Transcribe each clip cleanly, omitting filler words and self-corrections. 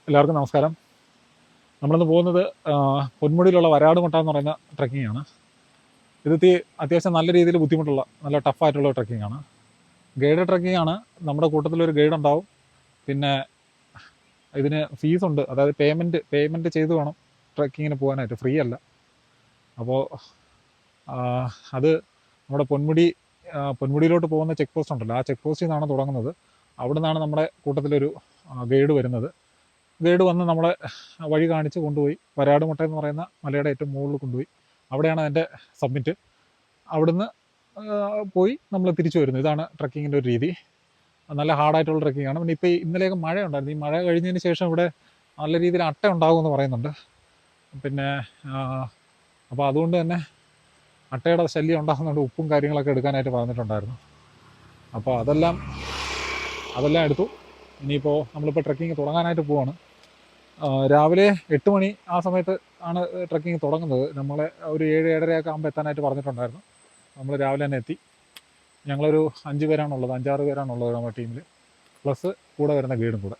എല്ലാവർക്കും നമസ്കാരം. നമ്മളിന്ന് പോകുന്നത് പൊന്മുടിയിലുള്ള വരാടുമുട്ട എന്ന് പറയുന്ന ട്രക്കിംഗ് ആണ്. ഇത് അത്യാവശ്യം നല്ല രീതിയിൽ ബുദ്ധിമുട്ടുള്ള നല്ല ടഫായിട്ടുള്ള ട്രക്കിംഗ് ആണ്. ഗൈഡ് ട്രക്കിംഗ് ആണ്. നമ്മുടെ കൂട്ടത്തിലൊരു ഗൈഡ് ഉണ്ടാവും. പിന്നെ ഇതിന് ഫീസുണ്ട്, അതായത് പേയ്മെൻറ്റ് ചെയ്ത് വേണം ട്രക്കിങ്ങിന് പോകാനായിട്ട്, ഫ്രീ അല്ല. അപ്പോൾ അത് നമ്മുടെ പൊന്മുടിയിലോട്ട് പോകുന്ന ചെക്ക് പോസ്റ്റ് ഉണ്ടല്ലോ, ആ ചെക്ക് പോസ്റ്റിൽ നിന്നാണ് തുടങ്ങുന്നത്. അവിടെ നിന്നാണ് നമ്മുടെ കൂട്ടത്തിലൊരു ഗൈഡ് വരുന്നത്. ഗൈഡ് വന്ന് നമ്മളെ വഴി കാണിച്ച് കൊണ്ടുപോയി വരാടുമുട്ട എന്ന് പറയുന്ന മലയുടെ ഏറ്റവും മുകളിൽ കൊണ്ടുപോയി അവിടെയാണ് അതിൻ്റെ സബ്മിറ്റ്. അവിടുന്ന് പോയി നമ്മൾ തിരിച്ചു വരുന്നു. ഇതാണ് ട്രക്കിങ്ങിൻ്റെ ഒരു രീതി. നല്ല ഹാർഡായിട്ടുള്ള ട്രക്കിംഗ് ആണ്. പിന്നെ ഇപ്പോൾ ഇന്നലെയൊക്കെ മഴ ഉണ്ടായിരുന്നു. ഈ മഴ കഴിഞ്ഞതിന് ശേഷം ഇവിടെ നല്ല രീതിയിൽ അട്ട ഉണ്ടാകുമെന്ന് പറയുന്നുണ്ട്. പിന്നെ അപ്പോൾ അതുകൊണ്ട് തന്നെ അട്ടയുടെ ശല്യം ഉണ്ടാകുന്നുണ്ട്. ഉപ്പും കാര്യങ്ങളൊക്കെ എടുക്കാനായിട്ട് പറഞ്ഞിട്ടുണ്ടായിരുന്നു. അപ്പോൾ അതെല്ലാം എടുത്തു. ഇനിയിപ്പോൾ നമ്മളിപ്പോൾ ട്രക്കിങ് തുടങ്ങാനായിട്ട് പോവാണ്. രാവിലെ 8 മണി ആ സമയത്ത് ആണ് ട്രക്കിങ് തുടങ്ങുന്നത്. നമ്മളെ ഒരു 7-7:30 ആകുമ്പോൾ എത്താനായിട്ട് പറഞ്ഞിട്ടുണ്ടായിരുന്നു. നമ്മൾ രാവിലെ തന്നെ എത്തി. ഞങ്ങളൊരു 5 പേരാണുള്ളത്, 5-6 പേരാണുള്ളത് നമ്മുടെ ടീമിൽ, പ്ലസ് കൂടെ വരുന്ന ഗൈഡും കൂടെ.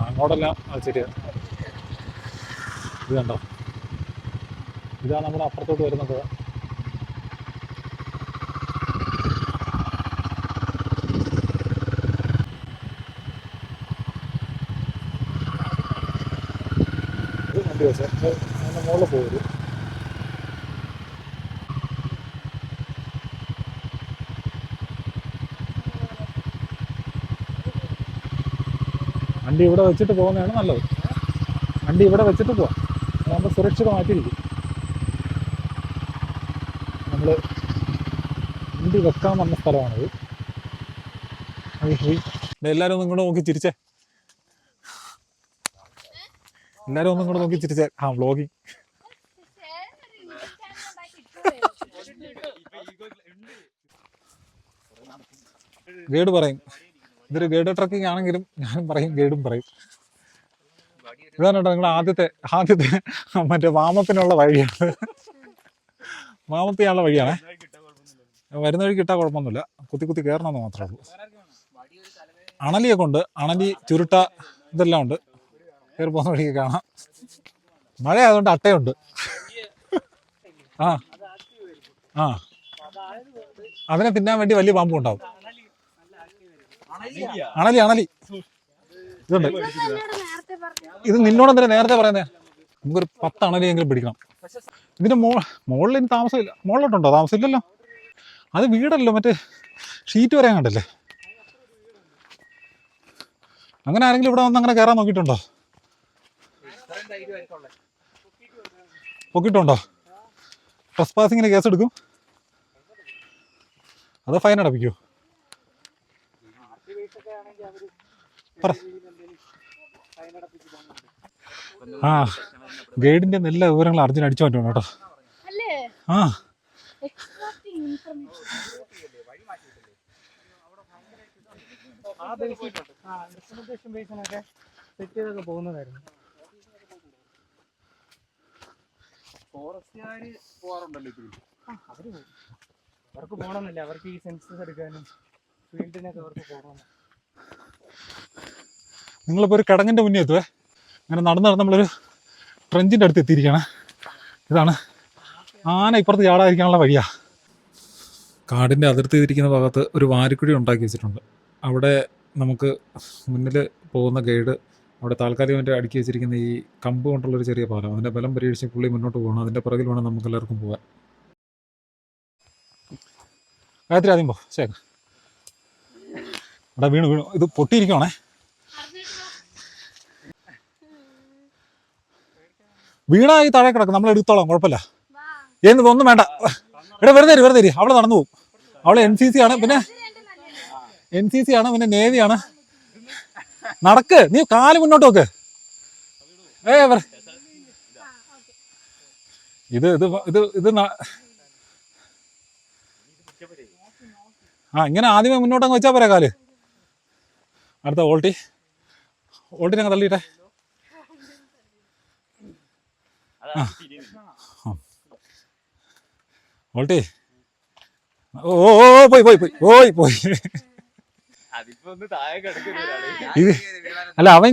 അങ്ങോട്ടെല്ലാം അത് ശരിയാണ്. ഇത് കണ്ടോ, ഇതാ നമ്മുടെ അപ്പുറത്തോട്ട് വരുന്നത്. ഇത് വണ്ടി വെച്ച് അതിൻ്റെ മുകളിൽ പോകരുത്. വണ്ടി ഇവിടെ വെച്ചിട്ട് പോകുന്നതാണ് നല്ലത്. വണ്ടി ഇവിടെ വെച്ചിട്ട് പോവാം, അതാകുമ്പോൾ സുരക്ഷിതമായിട്ടിരിക്കും. നമ്മൾ വണ്ടി വെക്കാൻ വന്ന സ്ഥലമാണിത്. എല്ലാവരും ഒന്നും ഇങ്ങോട്ട് നോക്കി ചിരിച്ചേ. എല്ലാവരും ഒന്നും ഇങ്ങോട്ട് നോക്കി ചിരിച്ചേ. വ്ളോഗിങ്. ഗൈഡ് പറയും ഇതൊരു ഗൈഡ് ട്രക്കിംഗ് ആണെങ്കിലും ഞാനും പറയും, ഗൈഡും പറയും. ഇതാണ് കേട്ടോ നിങ്ങൾ ആദ്യത്തെ മറ്റേ വാമപ്പിനുള്ള വഴിയാണ്. വാമപ്പ് ചെയ്യാനുള്ള വഴിയാണേ. വരുന്ന വഴി കിട്ടാൻ കുഴപ്പമൊന്നുമില്ല, കുത്തി കയറണമെന്ന് മാത്രമേ ഉള്ളൂ. അണലിയൊക്കെ ഉണ്ട്, അണലി, ചുരുട്ട, ഇതെല്ലാം ഉണ്ട്. കയറി പോകുന്ന വഴിക്ക് കാണാം. മഴ ആയതുകൊണ്ട് അട്ടയുണ്ട്. അതിനെ തിന്നാൻ വേണ്ടി വലിയ പാമ്പും ഉണ്ടാവും. അണലി ഇതുണ്ട്. ഇത് നിന്നോടെന്തിനാ നേരത്തെ പറയുന്നേ? നമുക്കൊരു 10 അണലിയെങ്കിലും പിടിക്കണം. ഇതിന്റെ മുകളിൽ ഇനി താമസമില്ല. മുകളിലോട്ടുണ്ടോ താമസമില്ലല്ലോ? അത് വീടല്ലോ, മറ്റേ ഷീറ്റ് വരെ കണ്ടല്ലേ. അങ്ങനെ ആരെങ്കിലും ഇവിടെ വന്ന് അങ്ങനെ കയറാൻ നോക്കിയിട്ടുണ്ടോ? പൊക്കിയിട്ടുണ്ടോ? ട്രസ്പാസിങ്ങിന് കേസ് എടുക്കും, അതോ ഫൈൻ അടപ്പിക്കൂ? ഗൈഡിന്റെ എല്ലാ വിവരങ്ങളും അർജുൻ അടിച്ചു മാറ്റണം കേട്ടോ. ഫോറസ്റ്റുകാര് പോവാറുണ്ടല്ലോ ഇതിൽ. അവർക്ക് പോകണമെന്നില്ല, അവർക്ക് ഈ സെൻസസ് എടുക്കാനും ഫീൽഡിനൊക്കെ അവർക്ക് പോകണം. നിങ്ങളിപ്പോൾ ഒരു കിടങ്ങിൻ്റെ മുന്നേ എത്തുവേ. അങ്ങനെ നടന്ന് നമ്മളൊരു ട്രെഞ്ചിൻ്റെ അടുത്ത് എത്തിയിരിക്കുകയാണ്. ഇതാണ് ആന ഇപ്പുറത്ത് ചാടാതിരിക്കാനുള്ള വഴിയാണ്. കാടിൻ്റെ അതിർത്തി തിരിക്കുന്ന ഭാഗത്ത് ഒരു വാരിക്കുഴി ഉണ്ടാക്കി വെച്ചിട്ടുണ്ട്. അവിടെ നമുക്ക് മുന്നിൽ പോകുന്ന ഗൈഡ് അവിടെ താൽക്കാലികമായിട്ട് അടുക്കി വെച്ചിരിക്കുന്ന ഈ കമ്പ് കൊണ്ടുള്ളൊരു ചെറിയ പാലം, അതിൻ്റെ ബലം പരീക്ഷിച്ച് പുള്ളി മുന്നോട്ട് പോകണം. അതിൻ്റെ പുറകിൽ വേണം നമുക്ക് എല്ലാവർക്കും പോകാൻ. ഗായത്രി ആദ്യം പോ. ശരി, അവിടെ വീണു ഇത് പൊട്ടിയിരിക്കുവാണേ. വീണാ ഈ താഴെ കിടക്കും, നമ്മൾ എടുത്തോളാം, കുഴപ്പമില്ല. ഒന്നും വേണ്ട. ഇവിടെ വെറുതെ ഇരി. അവള് നടന്നു പോകും. അവള് NCC ആണ്, പിന്നെ NCC ആണ്, പിന്നെ നേവി ആണ്. നടക്ക്, നീ കാല് മുന്നോട്ട് വെക്ക്. ഇത് ഇത് ഇത് ഇത് ഇങ്ങനെ ആദ്യമേ മുന്നോട്ടങ്ങ് വെച്ചാൽ പോരാ കാല്. അടുത്ത ഓൾട്ടിനെ അങ്ങ് തള്ളിയിട്ടെ. ഓൾട്ടി പോയി. ഇത് അല്ല, അവൻ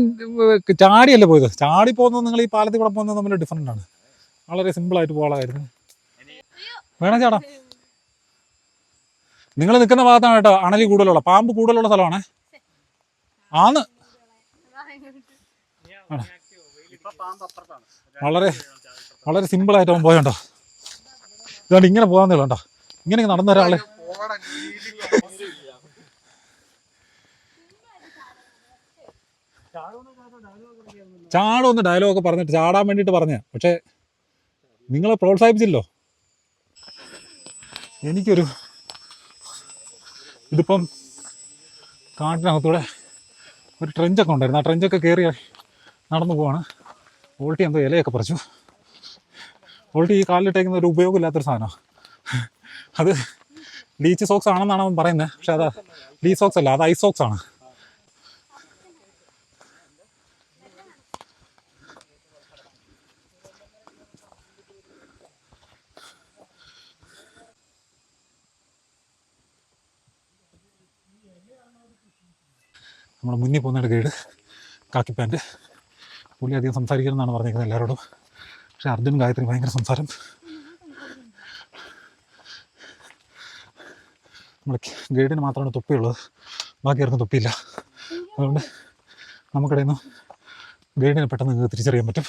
ചാടിയല്ലേ പോയത്. ചാടി പോകുന്നത് നിങ്ങൾ ഈ പാലത്തിൽ കൂടെ പോകുന്നത് തമ്മിൽ ഡിഫറൻ്റ് ആണ്. വളരെ സിമ്പിളായിട്ട് പോകാമായിരുന്നു. വേണം ചാടാം. നിങ്ങൾ നിൽക്കുന്ന ഭാഗത്താണ് കേട്ടോ അണലി കൂടുതലുള്ള, പാമ്പ് കൂടുതലുള്ള സ്ഥലമാണ്. ആന്ന് വളരെ വളരെ സിമ്പിളായിട്ട് അവൻ പോയണ്ടോ. ഇതുകൊണ്ട് ഇങ്ങനെ പോകാന്നേ ഉള്ളൂ കേട്ടോ. ഇങ്ങനെ നടന്നു ഒരാള് ചാടൊന്ന് ഡയലോഗൊക്കെ പറഞ്ഞിട്ട് ചാടാൻ വേണ്ടിയിട്ട് പറഞ്ഞ, പക്ഷെ നിങ്ങളെ പ്രോത്സാഹിപ്പിച്ചില്ലോ. ഇതിപ്പം കാട്ടിനകത്തൂടെ ഒരു ട്രെഞ്ചൊക്കെ ഉണ്ടായിരുന്നു. ആ ട്രെഞ്ചൊക്കെ കയറി നടന്നു പോവാണ്. ഓൾട്ടി എന്തോ ഇലയൊക്കെ പറിച്ചു. ഓൾട്ടി ഈ കാലിലിട്ടേക്കുന്ന ഒരു ഉപയോഗമില്ലാത്തൊരു സാധനമാണ്. അത് ലീച്ച് സോക്സ് ആണെന്നാണ് അവൻ പറയുന്നത്. പക്ഷെ അത് ലീ സോക്സ് അല്ല, അത് ഐസ് സോക്സ് ആണ്. നമ്മുടെ മുന്നിൽ പോകുന്നതിൻ്റെ ഗൈഡ് കാക്കി പാൻറ്റ്. പുള്ളി അധികം സംസാരിക്കണമെന്നാണ് പറഞ്ഞേക്കുന്നത് എല്ലാവരോടും. പക്ഷേ അർജുൻ ഗായത്രി ഭയങ്കര സംസാരം. നമ്മൾ ഗൈഡിന് മാത്രമാണ് തൊപ്പിയുള്ളത്, ബാക്കി ആർക്കും തൊപ്പിയില്ല. അതുകൊണ്ട് നമുക്കിടയിൽ നിന്ന് ഗൈഡിനെ പെട്ടെന്ന് തിരിച്ചറിയാൻ പറ്റും.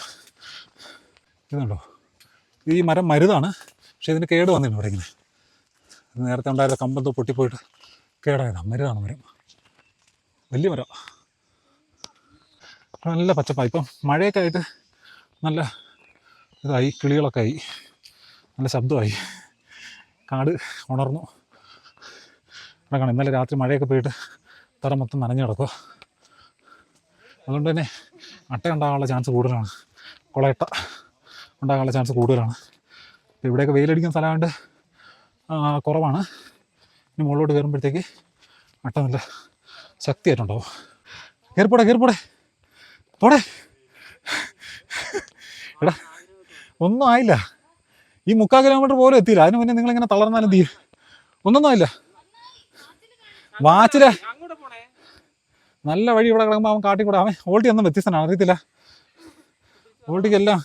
ഇതുണ്ടോ, ഈ മരം മരുതാണ്. പക്ഷേ ഇതിന് കേട് വന്നിരുന്നു ഇവിടെ. ഇങ്ങനെ നേരത്തെ ഉണ്ടായിരുന്ന കമ്പെന്തോ പൊട്ടിപ്പോയിട്ട് കേടായതാണ്. മരുതാണ് മരം, വലിയ മരം. നല്ല പച്ചപ്പായി. ഇപ്പം മഴയൊക്കെ ആയിട്ട് നല്ല ഇതായി, കിളികളൊക്കെ ആയി, നല്ല ശബ്ദമായി, കാട് ഉണർന്നു. ഇവിടെ കാണാം, ഇന്നലെ രാത്രി മഴയൊക്കെ പോയിട്ട് തറ മൊത്തം നനഞ്ഞു കിടക്കുക. അതുകൊണ്ട് തന്നെ അട്ട ഉണ്ടാകാനുള്ള ചാൻസ് കൂടുതലാണ്, കുളയട്ട ഉണ്ടാകാനുള്ള ചാൻസ് കൂടുതലാണ്. ഇപ്പോൾ ഇവിടെയൊക്കെ വെയിലടിക്കുന്ന സ്ഥലമായിട്ട് കുറവാണ്. ഇനി മുകളിലോട്ട് കയറുമ്പോഴത്തേക്ക് അട്ട നല്ല ശക്തിയായിട്ടുണ്ടോ. കയറിപ്പോടെ എടാ, ഒന്നും ആയില്ല. ഈ 3/4 കിലോമീറ്റർ പോലും എത്തിയില്ല. അതിന് മുന്നേ നിങ്ങളിങ്ങനെ തളർന്നാലും തീ ഒന്നൊന്നും ആയില്ല. വാച്ചിലെ നല്ല വഴി ഇവിടെ കിടക്കുമ്പോൾ അവൻ കാട്ടിക്കൂടെ. അവൻ ഓൾട്ടി ഒന്നും വ്യത്യസ്തനാണ്, അറിയത്തില്ല. ഓൾട്ടിക്കെല്ലാം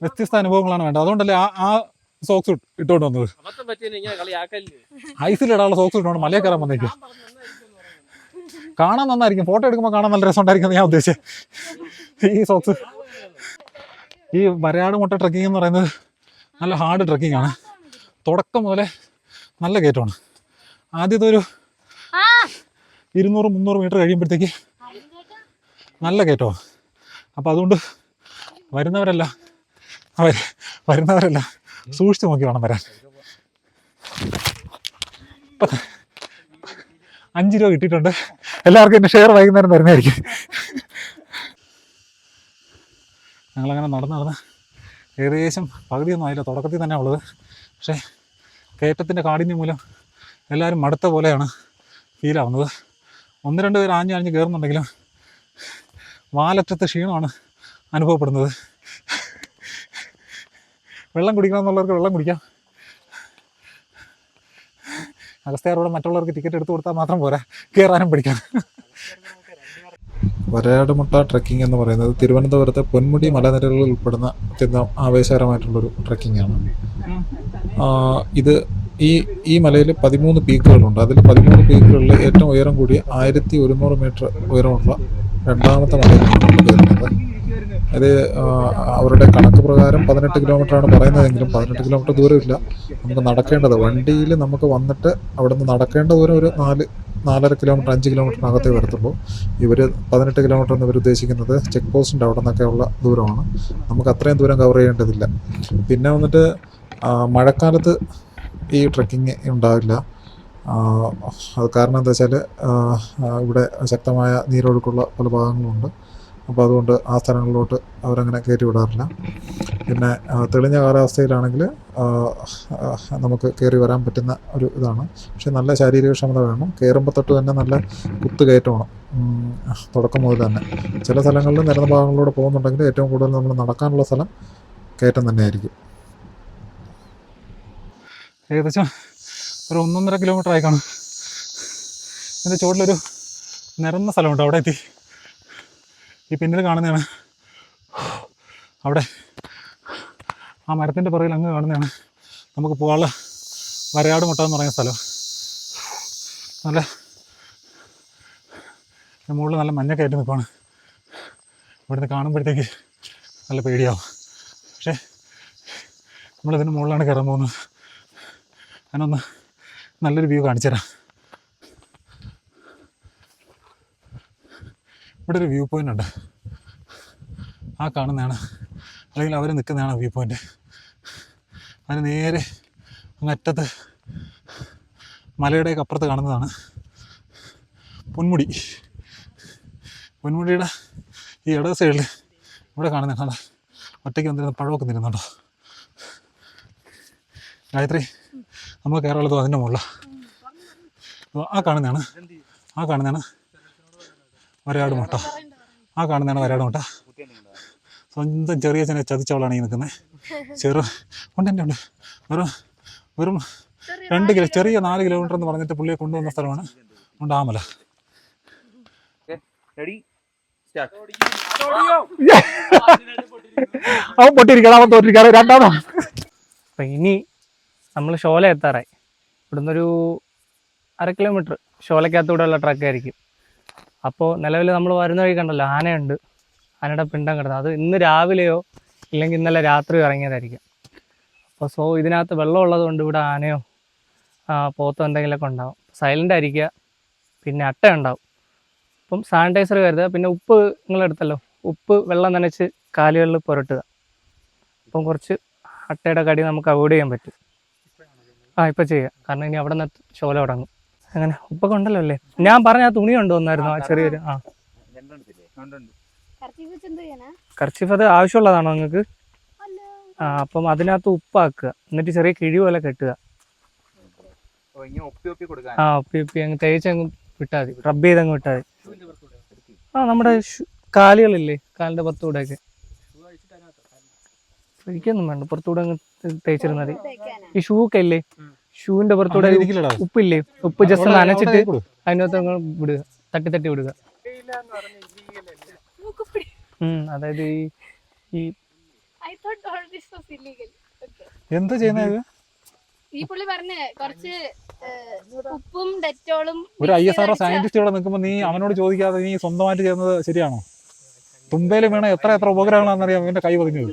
വ്യത്യസ്ത അനുഭവങ്ങളാണ് വേണ്ടത്. അതുകൊണ്ടല്ലേ ആ സോക്സ് ഇട്ടുകൊണ്ട് വന്നത്. ഐസിലിടാനുള്ള സോക്സ് ഇട്ടുകൊണ്ട് മലയെ കയറാൻ വന്നേക്കും. കാണാൻ നന്നായിരിക്കും, ഫോട്ടോ എടുക്കുമ്പോൾ കാണാൻ നല്ല രസമുണ്ടായിരിക്കും ഞാൻ ഉദ്ദേശിച്ചത്. ഈ സോക്സ്, ഈ വരയാടുമുട്ട ട്രക്കിംഗ് എന്ന് പറയുന്നത് നല്ല ഹാർഡ് ട്രക്കിംഗ് ആണ്. തുടക്കം മുതലേ നല്ല കയറ്റമാണ്. ആദ്യത്തെ ഒരു 200-300 മീറ്റർ കഴിയുമ്പോഴത്തേക്ക് നല്ല കയറ്റമാണ്. അപ്പോൾ അതുകൊണ്ട് വരുന്നവരെല്ലാം സൂക്ഷിച്ച് നോക്കി വേണം വരാൻ. 5 രൂപ കിട്ടിയിട്ടുണ്ട്. എല്ലാവർക്കും എൻ്റെ ഷെയർ വൈകുന്നേരം തരുന്നതായിരിക്കും. ഞങ്ങളങ്ങനെ നടന്ന് ഏകദേശം പകുതിയൊന്നും ആയില്ല, തുടക്കത്തിൽ തന്നെ ഉള്ളത്. പക്ഷേ കയറ്റത്തിൻ്റെ കാഠിന്യം മൂലം എല്ലാവരും മടുത്ത പോലെയാണ് ഫീലാവുന്നത്. 1-2 പേര് ആഞ്ഞ് കയറുന്നുണ്ടെങ്കിലും വാലറ്റത്തെ ക്ഷീണമാണ് അനുഭവപ്പെടുന്നത്. വെള്ളം കുടിക്കണമെന്നുള്ളവർക്ക് വെള്ളം കുടിക്കാം. അഗസ്ത്യാരോടെ മറ്റുള്ളവർക്ക് ടിക്കറ്റ് എടുത്തു കൊടുത്താൽ മാത്രം പോരാ, കയറാനും പഠിക്കാം. വരയാടുമുട്ട ട്രക്കിംഗ് എന്ന് പറയുന്നത് തിരുവനന്തപുരത്തെ പൊന്മുടി മലനിരകളിൽ ഉൾപ്പെടുന്ന അത്യന്തം ആവേശകരമായിട്ടുള്ളൊരു ട്രക്കിംഗാണ്. ഇത് ഈ മലയിൽ 13 പീക്കുകളുണ്ട്. അതിൽ 13 പീക്കുകളിൽ ഏറ്റവും ഉയരം കൂടിയ 1100 മീറ്റർ ഉയരമുള്ള രണ്ടാമത്തെ മലയിലാണ് നമ്മൾ കയറുന്നത്. അത് അവരുടെ കണക്ക് പ്രകാരം 18 കിലോമീറ്ററാണ് പറയുന്നതെങ്കിലും 18 കിലോമീറ്റർ ദൂരമില്ല, നമുക്ക് നടക്കേണ്ടത്. വണ്ടിയിൽ നമുക്ക് വന്നിട്ട് അവിടെ നിന്ന് നടക്കേണ്ട ദൂരം ഒരു 4-4.5 കിലോമീറ്റർ 5 കിലോമീറ്ററിനകത്തേ വരത്തുള്ളൂ. ഇവർ 18 കിലോമീറ്റർ എന്ന് ഇവർ ഉദ്ദേശിക്കുന്നത് ചെക്ക് പോസ്റ്റിൻ്റെ അവിടെ നിന്നൊക്കെയുള്ള ദൂരമാണ്. നമുക്ക് അത്രയും ദൂരം കവർ ചെയ്യേണ്ടതില്ല. പിന്നെ വന്നിട്ട് മഴക്കാലത്ത് ഈ ട്രക്കിങ് ഉണ്ടാവില്ല. അത് കാരണം എന്താ വെച്ചാൽ ഇവിടെ ശക്തമായ നീരൊഴുക്കുള്ള പല ഭാഗങ്ങളുണ്ട്. അപ്പോൾ അതുകൊണ്ട് ആ സ്ഥലങ്ങളിലോട്ട് അവരങ്ങനെ കയറ്റി വിടാറില്ല. പിന്നെ തെളിഞ്ഞ കാലാവസ്ഥയിലാണെങ്കിൽ നമുക്ക് കയറി വരാൻ പറ്റുന്ന ഒരു ഇതാണ്. പക്ഷേ നല്ല ശാരീരികക്ഷമത വേണം. കയറുമ്പോൾ തൊട്ട് തന്നെ നല്ല കുത്തുകയറ്റമാണ് തുടക്കം മുതൽ തന്നെ. ചില സ്ഥലങ്ങളിൽ നിരന്ന ഭാഗങ്ങളിലൂടെ പോകുന്നുണ്ടെങ്കിൽ ഏറ്റവും കൂടുതൽ നമ്മൾ നടക്കാനുള്ള സ്ഥലം കയറ്റം തന്നെയായിരിക്കും. ഏകദേശം ഒരു 1.5 കിലോമീറ്റർ ആയി കാണും. ഇതിൻ്റെ ചുവട്ടിലൊരു നിരന്ന സ്ഥലമുണ്ട്. അവിടെ എത്തി. ഈ പിന്നിൽ കാണുന്നതാണ് അവിടെ ആ മരത്തിൻ്റെ പുറകിൽ അങ്ങ് കാണുന്നതാണ് നമുക്ക് പോകാനുള്ള വരയാട് മുട്ട എന്ന് പറയുന്ന സ്ഥലം. നല്ല മുകളിൽ നല്ല മഞ്ഞൊക്കെ ആയിട്ട് നിൽക്കുകയാണ്. ഇവിടുന്ന് കാണുമ്പോഴത്തേക്ക് നല്ല പേടിയാവും. പക്ഷേ നമ്മളിതിന് മുകളിലാണ് കയറാൻ പോകുന്നത്. ഞാനൊന്ന് നല്ലൊരു വ്യൂ കാണിച്ചു തരാം. ഇവിടെ ഒരു വ്യൂ പോയിൻ്റ് ഉണ്ട്. ആ കാണുന്നതാണ്, അല്ലെങ്കിൽ അവർ നിൽക്കുന്നതാണ് വ്യൂ പോയിൻ്റ്. അതിന് നേരെ അങ്ങറ്റത്ത് മലയുടെയൊക്കെ അപ്പുറത്ത് കാണുന്നതാണ് പൊന്മുടി. പൊന്മുടിയുടെ ഈ ഇടത് സൈഡിൽ ഇവിടെ കാണുന്നതാണ് ഒറ്റയ്ക്ക് വന്നിരുന്ന പഴമൊക്കെ നിരുന്നുണ്ടോ. ഗായത്രി, നമുക്ക് കയറുള്ളത് അതിൻ്റെ മുകളിലാണ്. ആ കാണുന്നതാണ് വരയാട് മുട്ട. ആ കാണുന്നതാണ് വരയാട് മുട്ട. സ്വന്തം ചെറിയ ചതിച്ചവളാണ് ഈ നിൽക്കുന്നത്. ഉണ്ട് വെറും 2 കിലോ, ചെറിയ 4 കിലോമീറ്റർ എന്ന് പറഞ്ഞിട്ട് പുള്ളിയെ കൊണ്ടുവന്ന സ്ഥലമാണ് ആമല. അവൻ പൊട്ടിയിരിക്കണം, അവൻ തോറ്റിരിക്കാറ്. രണ്ടാമതോ അപ്പം ഇനി നമ്മൾ ഷോല എത്താറായി. ഇവിടുന്നൊരു 1/2 കിലോമീറ്റർ ഷോലക്കകത്തൂടെയുള്ള ട്രക്കായിരിക്കും. അപ്പോൾ നിലവിൽ നമ്മൾ വരുന്ന വഴി കണ്ടല്ലോ, ആനയുണ്ട്. ആനയുടെ പിണ്ടം കിടന്നത് അത് ഇന്ന് രാവിലെയോ ഇല്ലെങ്കിൽ ഇന്നലെ രാത്രിയോ ഇറങ്ങിയതായിരിക്കും. അപ്പോൾ ഇതിനകത്ത് വെള്ളം ഉള്ളത് കൊണ്ട് ഇവിടെ ആനയോ പോത്തോ എന്തെങ്കിലുമൊക്കെ ഉണ്ടാവും. സൈലൻ്റ് ആയിരിക്കുക. പിന്നെ അട്ട ഉണ്ടാവും. അപ്പം സാനിറ്റൈസർ കരുതുക. പിന്നെ ഉപ്പ് നിങ്ങളെടുത്തല്ലോ, ഉപ്പ് വെള്ളം നനച്ച് കാലുകളിൽ പുരട്ടുക. അപ്പം കുറച്ച് അട്ടയുടെ കടി നമുക്ക് അവോയ്ഡ് ചെയ്യാൻ പറ്റും. ഇപ്പം ചെയ്യുക. കാരണം ഇനി അവിടെ നിന്ന് ഷോല തുടങ്ങും. അങ്ങനെ ഉപ്പൊക്കെ ഉണ്ടല്ലോ അല്ലേ? ഞാൻ പറഞ്ഞ ആ തുണി കൊണ്ടുവന്നായിരുന്നു, ആ ചെറിയൊരു കർച്ചീഫ്. അത് ആവശ്യമുള്ളതാണോ നിങ്ങൾക്ക്? അപ്പം അതിനകത്ത് ഉപ്പാക്കുക. എന്നിട്ട് ചെറിയ കിഴി പോലെ കെട്ടുക. ഒപ്പി അങ്ങ് തേച്ച് അങ്ങ് വിട്ടാൽ മതി. റബ്ബ് ചെയ്ത് അങ്ങ് വിട്ടാൽ മതി. നമ്മുടെ കാലുകളില്ലേ, കാലിൻ്റെ പുറത്തൂടെയൊക്കെ ഒരിക്കൊന്നും വേണ്ട, പുറത്തൂടെ അങ്ങ് തേച്ചിരുന്നാൽ മതി. ഈ ഷൂ ഒക്കെ ഇല്ലേ, ഷൂവിന്റെ പുറത്തൂടെ ഉപ്പില്ലേ, ഉപ്പ് ജസ്റ്റ് നനച്ചിട്ട് അതിനകത്ത് അങ്ങ് വിടുക, തട്ടി വിടുക. അതായത് ഈ എന്താ ചെയ്യുന്നത്? ഈ പുള്ളി പറഞ്ഞ് കുറച്ച് ഉപ്പും ഡെറ്റോളും. ഒരു ISRO സയന്റിസ്റ്റ് ഇവിടെ നിൽക്കുമ്പോൾ നീ അവനോട് ചോദിക്കാതെ നീ സ്വന്തമായിട്ട് ചെയ്യുന്നത് ശരിയാണോ? തുമ്പയിലും വേണം എത്ര ഉപഗ്രഹങ്ങളാണെന്നറിയാം അവന്റെ കൈ പതിഞ്ഞത്.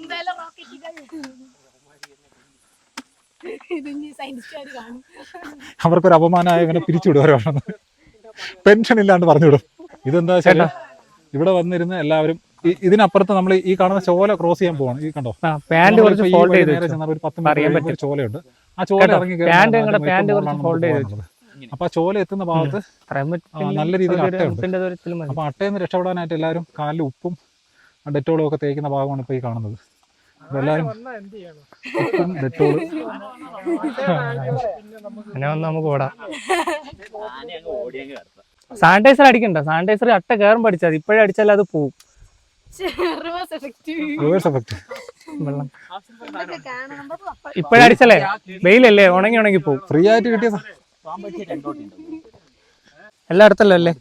അവർക്കൊരു അപമാനമായ ഇവനെ പിരിച്ചുവിടും. ഓരോ പെൻഷൻ ഇല്ലാണ്ട് പറഞ്ഞുവിടും. ഇതെന്താ വെച്ചാൽ ഇവിടെ വന്നിരുന്ന് എല്ലാവരും ഇതിനപ്പുറത്ത് നമ്മൾ ഈ കാണുന്ന ചോല ക്രോസ് ചെയ്യാൻ പോവാണ്. ഈ കണ്ടോ, പാന്റ് കുറച്ച് ഫോൾഡ് ചെയ്ത് നേരെ ചെന്നാൽ ഒരു 10 മീറ്റർ ചോലയുണ്ട്. ആ ചോല ഇറങ്ങി അപ്പൊ ആ ചോല എത്തുന്ന ഭാഗത്ത് നല്ല രീതിയിൽ അട്ടയുണ്ട്. അപ്പൊ അട്ടയിൽ നിന്ന് രക്ഷപ്പെടാനായിട്ട് എല്ലാവരും കാലിൽ ഉപ്പും ഡെറ്റോളും ഒക്കെ തേക്കുന്ന ഭാഗമാണ് ഇപ്പൊ ഈ കാണുന്നത്. എല്ലാവരും ഉപ്പും ഡെറ്റോളും നമുക്ക് ഓടാം. സാനിറ്റൈസർ അടിക്കണ്ട. സാനിറ്റൈസർ അട്ട കയറുമ്പോൾ അടിച്ചാൽ ഇപ്പോഴേ അടിച്ചാൽ അത് പോവും. വെള്ളം ഇപ്പോഴടിച്ചല്ലേ, വെയിലല്ലേ, ഉണങ്ങി പോവും. ഫ്രീ ആയിട്ട് കിട്ടിയ എല്ലായിടത്തല്ലോ അല്ലേ?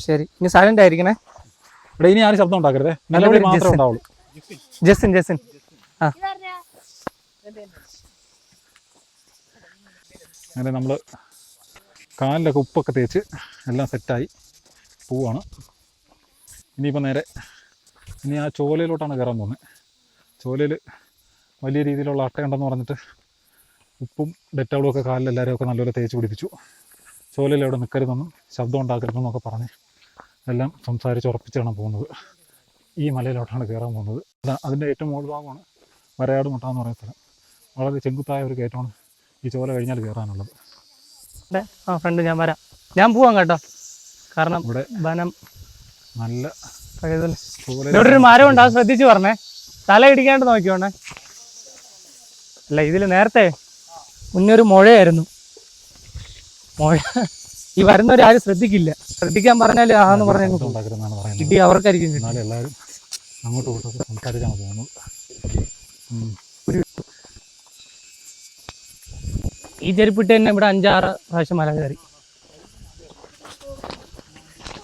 ശരി, ഇനി സൈലന്റ് ആയിരിക്കണേ. ഇവിടെ ഇനി ആരും ശബ്ദം ഉണ്ടാക്കരുതേ, മെലഡി മാത്രമേ ഉണ്ടാവുള്ളൂ. ജസിൻ അങ്ങനെ നമ്മൾ കാലിലൊക്കെ ഉപ്പൊക്കെ തേച്ച് എല്ലാം സെറ്റായി പോവാണ്. ഇനിയിപ്പോൾ നേരെ ഇനി ആ ചോലയിലോട്ടാണ് കയറാൻ പോകുന്നത്. ചോലയിൽ വലിയ രീതിയിലുള്ള അട്ടയുണ്ടെന്ന് പറഞ്ഞിട്ട് ഉപ്പും ഡെറ്റോളും ഒക്കെ കാലിൽ എല്ലാവരും ഒക്കെ നല്ലപോലെ തേച്ച് പിടിപ്പിച്ചു. ചോലയിൽ എവിടെ നിൽക്കരുതെന്നും ശബ്ദം ഉണ്ടാക്കരുതെന്നൊക്കെ പറഞ്ഞ് എല്ലാം സംസാരിച്ച് ഉറപ്പിച്ചാണ് പോകുന്നത്. ഈ മലയിലോട്ടാണ് കയറാൻ പോകുന്നത്. അതിൻ്റെ ഏറ്റവും മുകൾ ഭാഗമാണ് വരയാട് മുട്ട എന്ന് പറയുന്ന സ്ഥലം. വളരെ ചെങ്കുത്തായ ഒരു കയറ്റമാണ് ഈ ചോല കഴിഞ്ഞാൽ കയറാനുള്ളത്. ഫ്രണ്ട് ഞാൻ പോവാം കേട്ടോ. കാരണം ഇവിടെ വനം നല്ല ഇവിടെ ഒരു മരം ഉണ്ട്, അത് ശ്രദ്ധിച്ച് പറഞ്ഞേ. തല ഇടിക്കാണ്ട് നോക്കിയോണേ. അല്ല ഇതിൽ നേരത്തെ മുന്നേ ഒരു മുഴയായിരുന്നു. മുഴ ഈ വരുന്നവരാരും ശ്രദ്ധിക്കാൻ പറഞ്ഞാൽ ആന്ന് പറഞ്ഞ ഉണ്ടാക്കരുതെന്നാണ് പറയുന്നത്. കിട്ടി അവർക്കായിരിക്കും കിട്ടും. എന്നാലും എല്ലാവരും അങ്ങോട്ടും ഇങ്ങോട്ടും സംസാരിച്ചാണ് പോകുന്നത്. ഈ ചെരുപ്പിട്ട് തന്നെ ഇവിടെ 5-6 പ്രാവശ്യം മല കയറി.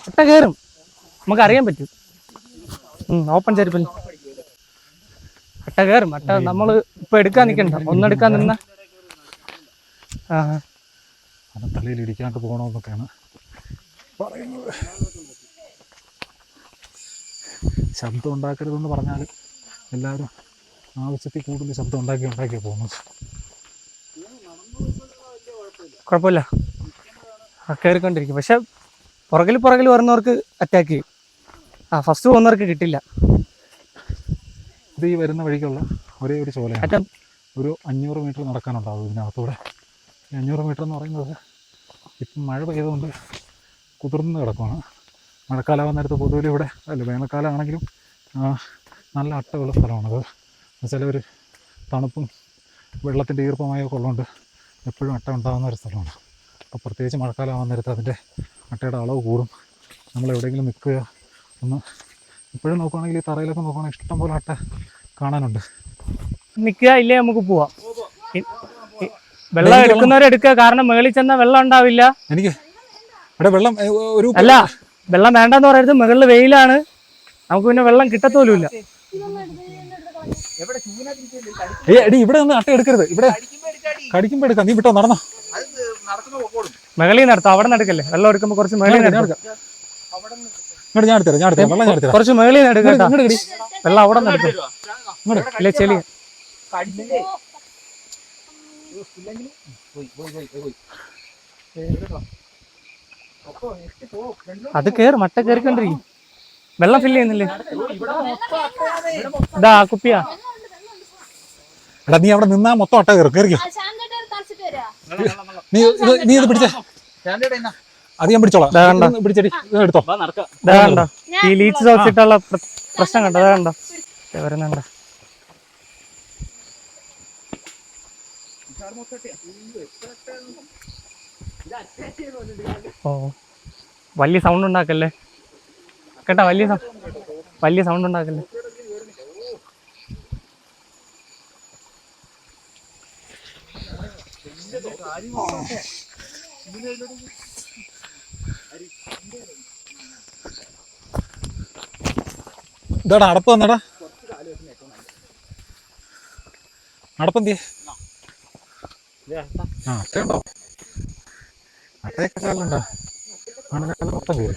അട്ട കയറും, നമുക്കറിയാൻ പറ്റും. ഓപ്പൺ ചെരുപ്പിൽ അട്ട കയറും. അട്ട നമ്മൾ ഇപ്പൊ എടുക്കാൻ നിൽക്കണ്ട, ഒന്നെടുക്കാൻ നിന്ന അത് തലയിൽ ഇടിക്കാണ്ട് പോകണമെന്നൊക്കെയാണ് പറയുന്നത്. ശബ്ദം ഉണ്ടാക്കരുതെന്ന് പറഞ്ഞാൽ എല്ലാവരും ആവശ്യത്തിൽ കൂടുതൽ ശബ്ദം ഉണ്ടാക്കിയാണ് പോകുന്നത്. കുഴപ്പമില്ല, കയറിക്കൊണ്ടിരിക്കും. പക്ഷെ പുറകിൽ വരുന്നവർക്ക് അറ്റാക്ക് ചെയ്യും. ഫസ്റ്റ് പോകുന്നവർക്ക് കിട്ടില്ല. ഇത് ഈ വരുന്ന വഴിക്കുള്ള ഒരേ ഒരു ചോലയാണ്. ഒരു 500 മീറ്റർ നടക്കാനുണ്ടാവും ഇതിനകത്തൂടെ. ഈ 500 മീറ്റർ എന്ന് പറയുന്നത് ഇപ്പം മഴ പെയ്തുകൊണ്ട് കുതിർന്ന് കിടക്കുകയാണ്. മഴക്കാലമാകുന്ന നേരത്ത് പൊതുവിൽ ഇവിടെ അല്ല, വേനൽക്കാലമാണെങ്കിലും നല്ല അട്ടയുള്ള സ്ഥലമാണത്. എന്നുവെച്ചാൽ ഒരു തണുപ്പും വെള്ളത്തിൻ്റെ ഈർപ്പമായൊക്കെ ഉള്ളതുകൊണ്ട് എപ്പോഴും അട്ട ഉണ്ടാകുന്ന ഒരു സ്ഥലമാണ്. അപ്പോൾ പ്രത്യേകിച്ച് മഴക്കാലമാകുന്ന നേരത്ത് അതിൻ്റെ അട്ടയുടെ അളവ് കൂടും. നമ്മൾ എവിടെയെങ്കിലും നിൽക്കുക ഒന്ന് ഇപ്പോഴും നോക്കുകയാണെങ്കിൽ ഈ തറയിലൊക്കെ നോക്കുകയാണെങ്കിൽ ഇഷ്ടംപോലെ അട്ട കാണാനുണ്ട്. നിൽക്കുക ഇല്ലേ നമുക്ക് പോവാം. വെള്ളം എടുക്കുന്നവരെടുക്കുക, കാരണം മുകളിൽ ചെന്നാൽ വെള്ളം ഉണ്ടാവില്ല. എനിക്ക് ഇവിടെ വെള്ളം ഒരു അല്ല, വെള്ളം വേണ്ടെന്ന് പറയരുത്. മുകളിൽ വെയിലാണ്, നമുക്ക് പിന്നെ വെള്ളം കിട്ടത്തോലുമില്ല. എടി ഇവിടെ ഒന്ന് അട്ട എടുക്കരുത്, ഇവിടെ കടിക്കുമ്പോ എടുക്കാം. നീ വിട്ടോ, നടന്നോ. മുകളിൽ നടത്താം, അവിടെ നടക്കല്ലേ. വെള്ളം എടുക്കുമ്പോൾ കുറച്ച് മുകളിൽ നടക്കാം. ഇങ്ങോട്ട് ഞാൻ എടുത്തരാം വെള്ളം ഞാൻ എടുത്തരാം. കുറച്ച് മുകളിൽ നടക്കാം. വെള്ളം അവിടെ നടക്കും. ഇല്ലേ ചെളി അത് കേറും, മട്ട കയറിക്കൊണ്ടിരിക്കും. വെള്ളം ഫില്ല് ചെയ്യുന്നില്ലേ? ഇതാ കുപ്പിയാ. എടാ നീ അവിടെ നിന്നാ മൊത്തം അട്ട കയറും. കയറിക്കോ, നീ ഇത് പിടിച്ചേ. അത് ഞാൻ പിടിച്ചോളാം. പിടിച്ചടി, എടുത്തോ. കണ്ടോ ഈ ലീച്ച് സോക്സ് ഇട്ടുള്ള പ്രശ്നം കണ്ടോ? കണ്ടോ വരുന്നുണ്ടോ? ഓ വലിയ സൗണ്ട് ഉണ്ടാക്കല്ലേ കേട്ടാ, വലിയ സൗണ്ട് ഉണ്ടാക്കല്ലേ. ഇതാടാ അടപ്പ് വന്നടാ, അടപ്പെന്തിയെ? അട്ടയുണ്ടോ? അട്ടയൊക്കെ കാലുണ്ടോ? മൊത്തം കയറി.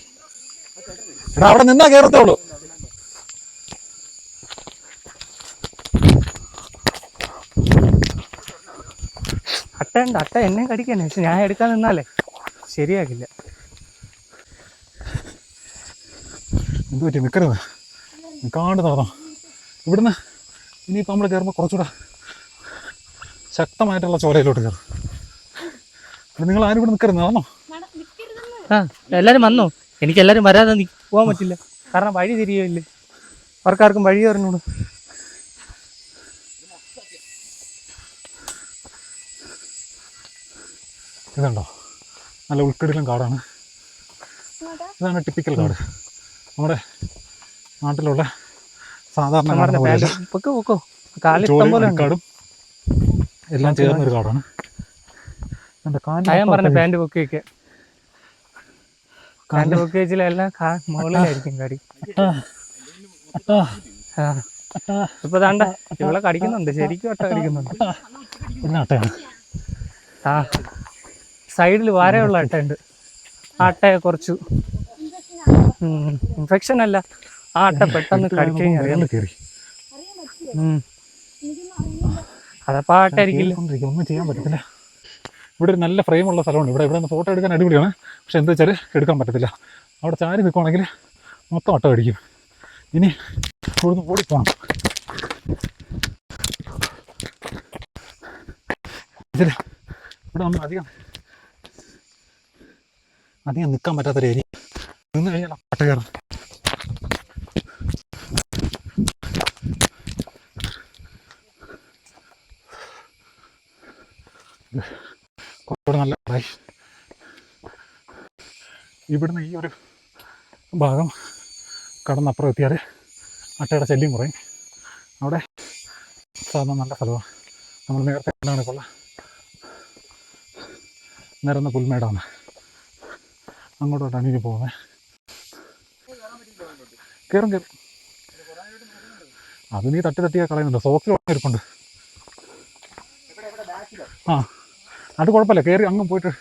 എടാ അവിടെ നിന്നാ കയറത്തുള്ളൂ. അട്ടയുണ്ട്, അട്ട എന്നെ കടിക്കാനേ. പക്ഷെ ഞാൻ എടുക്കാൻ നിന്നാലേ ശരിയാക്കില്ല. എന്ത് പറ്റി? നിൽക്കരുത്, നിൽക്കാണ്ട് നടന്നോ. ഇവിടുന്ന് ഇനിയിപ്പോൾ നമ്മൾ കയറുമ്പോൾ കുറച്ചുകൂടെ ശക്തമായിട്ടുള്ള ചോലയിലോട്ട് കയറും. നിങ്ങൾ ആരും ഇവിടെ നിൽക്കരുത്, നടന്നോ. എല്ലാരും വന്നോ? എനിക്ക് എല്ലാരും വരാതെ പോകാൻ പറ്റില്ല, കാരണം വഴി തിരിയില്ലേ. അവർക്കാർക്കും വഴി അറിഞ്ഞൂടും. ഇതുണ്ടോ, നല്ല ഉൾക്കടിലും കാടാണ്. ഇതാണ് ടിപ്പിക്കൽ കാട്, നമ്മുടെ നാട്ടിലുള്ള സാധാരണ കാടും എല്ലാം ചേർന്നൊരു കാടാണ്. ഞാൻ പറഞ്ഞ പാൻറ് പൊക്കി വെക്കാൻ. പാൻറ് പൊക്കി വെച്ചിലെല്ലാം മുകളിലായിരിക്കും കടി. ഇപ്പൊ താണ്ട ഇവിടെ കടിക്കുന്നുണ്ട്, ശരിക്കും അട്ട കടിക്കുന്നുണ്ട്. ആ സൈഡിൽ വാരയുള്ള അട്ടയുണ്ട്. ആ അട്ടയെ കുറച്ചു ഇൻഫെക്ഷൻ അല്ല, ആ അട്ട പെട്ടെന്ന് കടിച്ചു കഴിഞ്ഞാൽ കയറി. അതപ്പോ ആ അട്ട ആയിരിക്കില്ല. ഒന്നും ചെയ്യാൻ പറ്റത്തില്ല. ഇവിടെ ഒരു നല്ല ഫ്രെയിമുള്ള സ്ഥലമുണ്ട്. ഇവിടെ നിന്ന് ഫോട്ടോ എടുക്കാൻ അടിപൊളിയാണ്. പക്ഷെ എന്താ വെച്ചാൽ എടുക്കാൻ പറ്റത്തില്ല. അവിടെ ചാരി നിൽക്കുവാണെങ്കിൽ മൊത്തം അട്ട കടിക്കും. ഇനി ഇവിടുന്ന് ഓടിപ്പോണം. ഇതിൽ ഇവിടെ ഒന്നും അധികം നിൽക്കാൻ പറ്റാത്തൊരു ഏരിയ. നിന്ന് കഴിഞ്ഞാൽ അട്ട കയറും. ഇവിടുന്ന് ഈ ഒരു ഭാഗം കടന്നപ്പുറം എത്തിയാൽ അട്ടയുടെ ശല്യം കുറയും. അവിടെ സാധാരണ നല്ല സ്ഥലമാണ്. നമ്മൾ നേരത്തെ കണക്കുള്ള നിരന്ന പുൽമേടാണ്. അങ്ങോട്ടോട്ടാണ് ഇനി പോകുന്നത്. കയറും. അത് നീ തട്ടിയാൽ കളയുന്നുണ്ട്. സോക്സിൽ ഇരിപ്പുണ്ട്. ആ അത് കുഴപ്പമില്ല, കയറി അങ്ങ് പോയിട്ട്.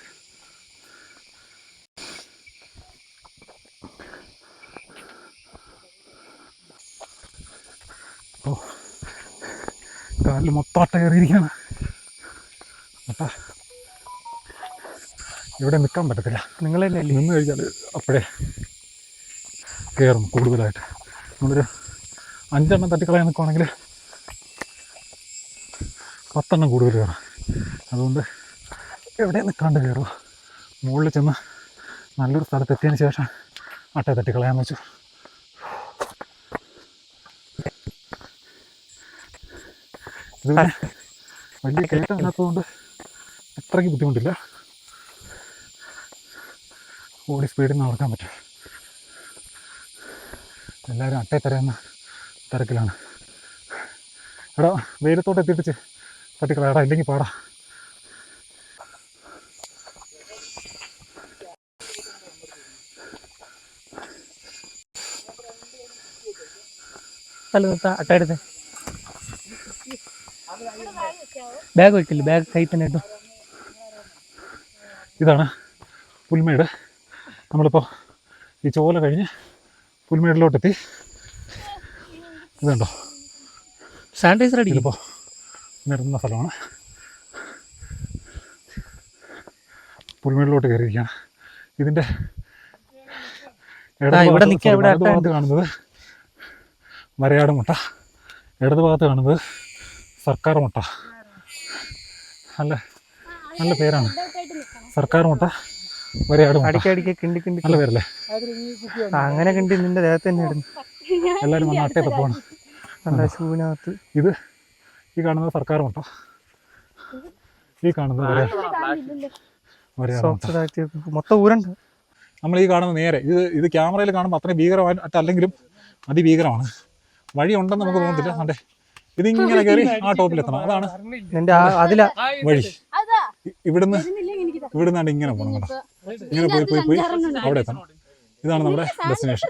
ഓ കാലിൽ മൊത്തം അട്ട കയറിയിരിക്കുകയാണ്. അട്ട ഇവിടെ നിൽക്കാൻ പറ്റത്തില്ല. നിങ്ങളല്ലേ നിന്ന് കഴിഞ്ഞാൽ അപ്പോഴേ കയറും കൂടുതലായിട്ട്. നമ്മളൊരു 5 എണ്ണം തട്ടിക്കളയാൻ നിൽക്കുവാണെങ്കിൽ 10 എണ്ണം കൂടുതൽ കയറും. അതുകൊണ്ട് എവിടെ നിൽക്കാണ്ട് കയറുക. മുകളിൽ ചെന്ന് നല്ലൊരു സ്ഥലത്തെത്തിയതിന് ശേഷം അട്ടയെ തട്ടിക്കളയാൻ വെച്ചു. ഇത് വലിയ കയറ്റം ഇല്ലാത്തതുകൊണ്ട് അത്രയ്ക്ക് ബുദ്ധിമുട്ടില്ല. ഓടി സ്പീഡിൽ നടക്കാൻ പറ്റും. എല്ലാവരും അട്ടയെ തരാമെന്ന തിരക്കിലാണ്. എടാ വെയിലത്തോട്ട് എത്തിയിട്ട് തട്ടിക്കളയാടാ, ഇല്ലെങ്കിൽ പാടാ. അട്ട എടുത്തേ. ബാഗ് വെക്കില്ല, ബാഗ് കൈ തന്നെ ഇട്ടു. ഇതാണ് പുൽമേട്. നമ്മളിപ്പോൾ ഈ ചോല കഴിഞ്ഞ് പുൽമേടിലോട്ടെത്തി. ഇതുണ്ടോ, സാനിറ്റൈസർ അടിക്കും. ഇതിപ്പോൾ നിരന്ന സ്ഥലമാണ്. പുൽമേടിലോട്ട് കയറിയിരിക്കുകയാണ്. ഇതിൻ്റെ ഭാഗത്ത് കാണുന്നത് വരയാട് മുട്ട, ഇടത് ഭാഗത്ത് കാണുന്നത് സർക്കാർ മുട്ട. നല്ല പേരാണ്, സർക്കാർ മുട്ട, വരയാട് മുട്ട. നല്ല പേരല്ലേ? അങ്ങനെ കിണ്ടി നിന്റെ ദേഹത്ത് തന്നെ ഇടുന്നു. എല്ലാവരും വന്ന് അട്ടയെ തപ്പാണ്. ഷൂവിനകത്ത് ഇത് ഈ കാണുന്നത് സർക്കാർ മുട്ട, ഈ കാണുന്നത് വരയാട് മുട്ട. മൊത്തം ഊരുണ്ട്. നമ്മൾ ഈ കാണുന്ന നേരെ ഇത് ക്യാമറയിൽ കാണുമ്പോൾ അത്രയും ഭീകരമായിട്ടല്ലെങ്കിലും അതിഭീകരമാണ്. വഴി ഉണ്ടെന്ന് നമുക്ക് തോന്നത്തില്ല. അതെ, ഇതിങ്ങനെ കയറി ആ ടോപ്പിലെത്തണം. അതാണ് വഴി. ഇവിടുന്നാണ്ട് ഇങ്ങനെ പോകണം കേട്ടോ. ഇങ്ങനെ പോയി അവിടെ എത്തണം. ഇതാണ് നമ്മുടെ ഡെസ്റ്റിനേഷൻ.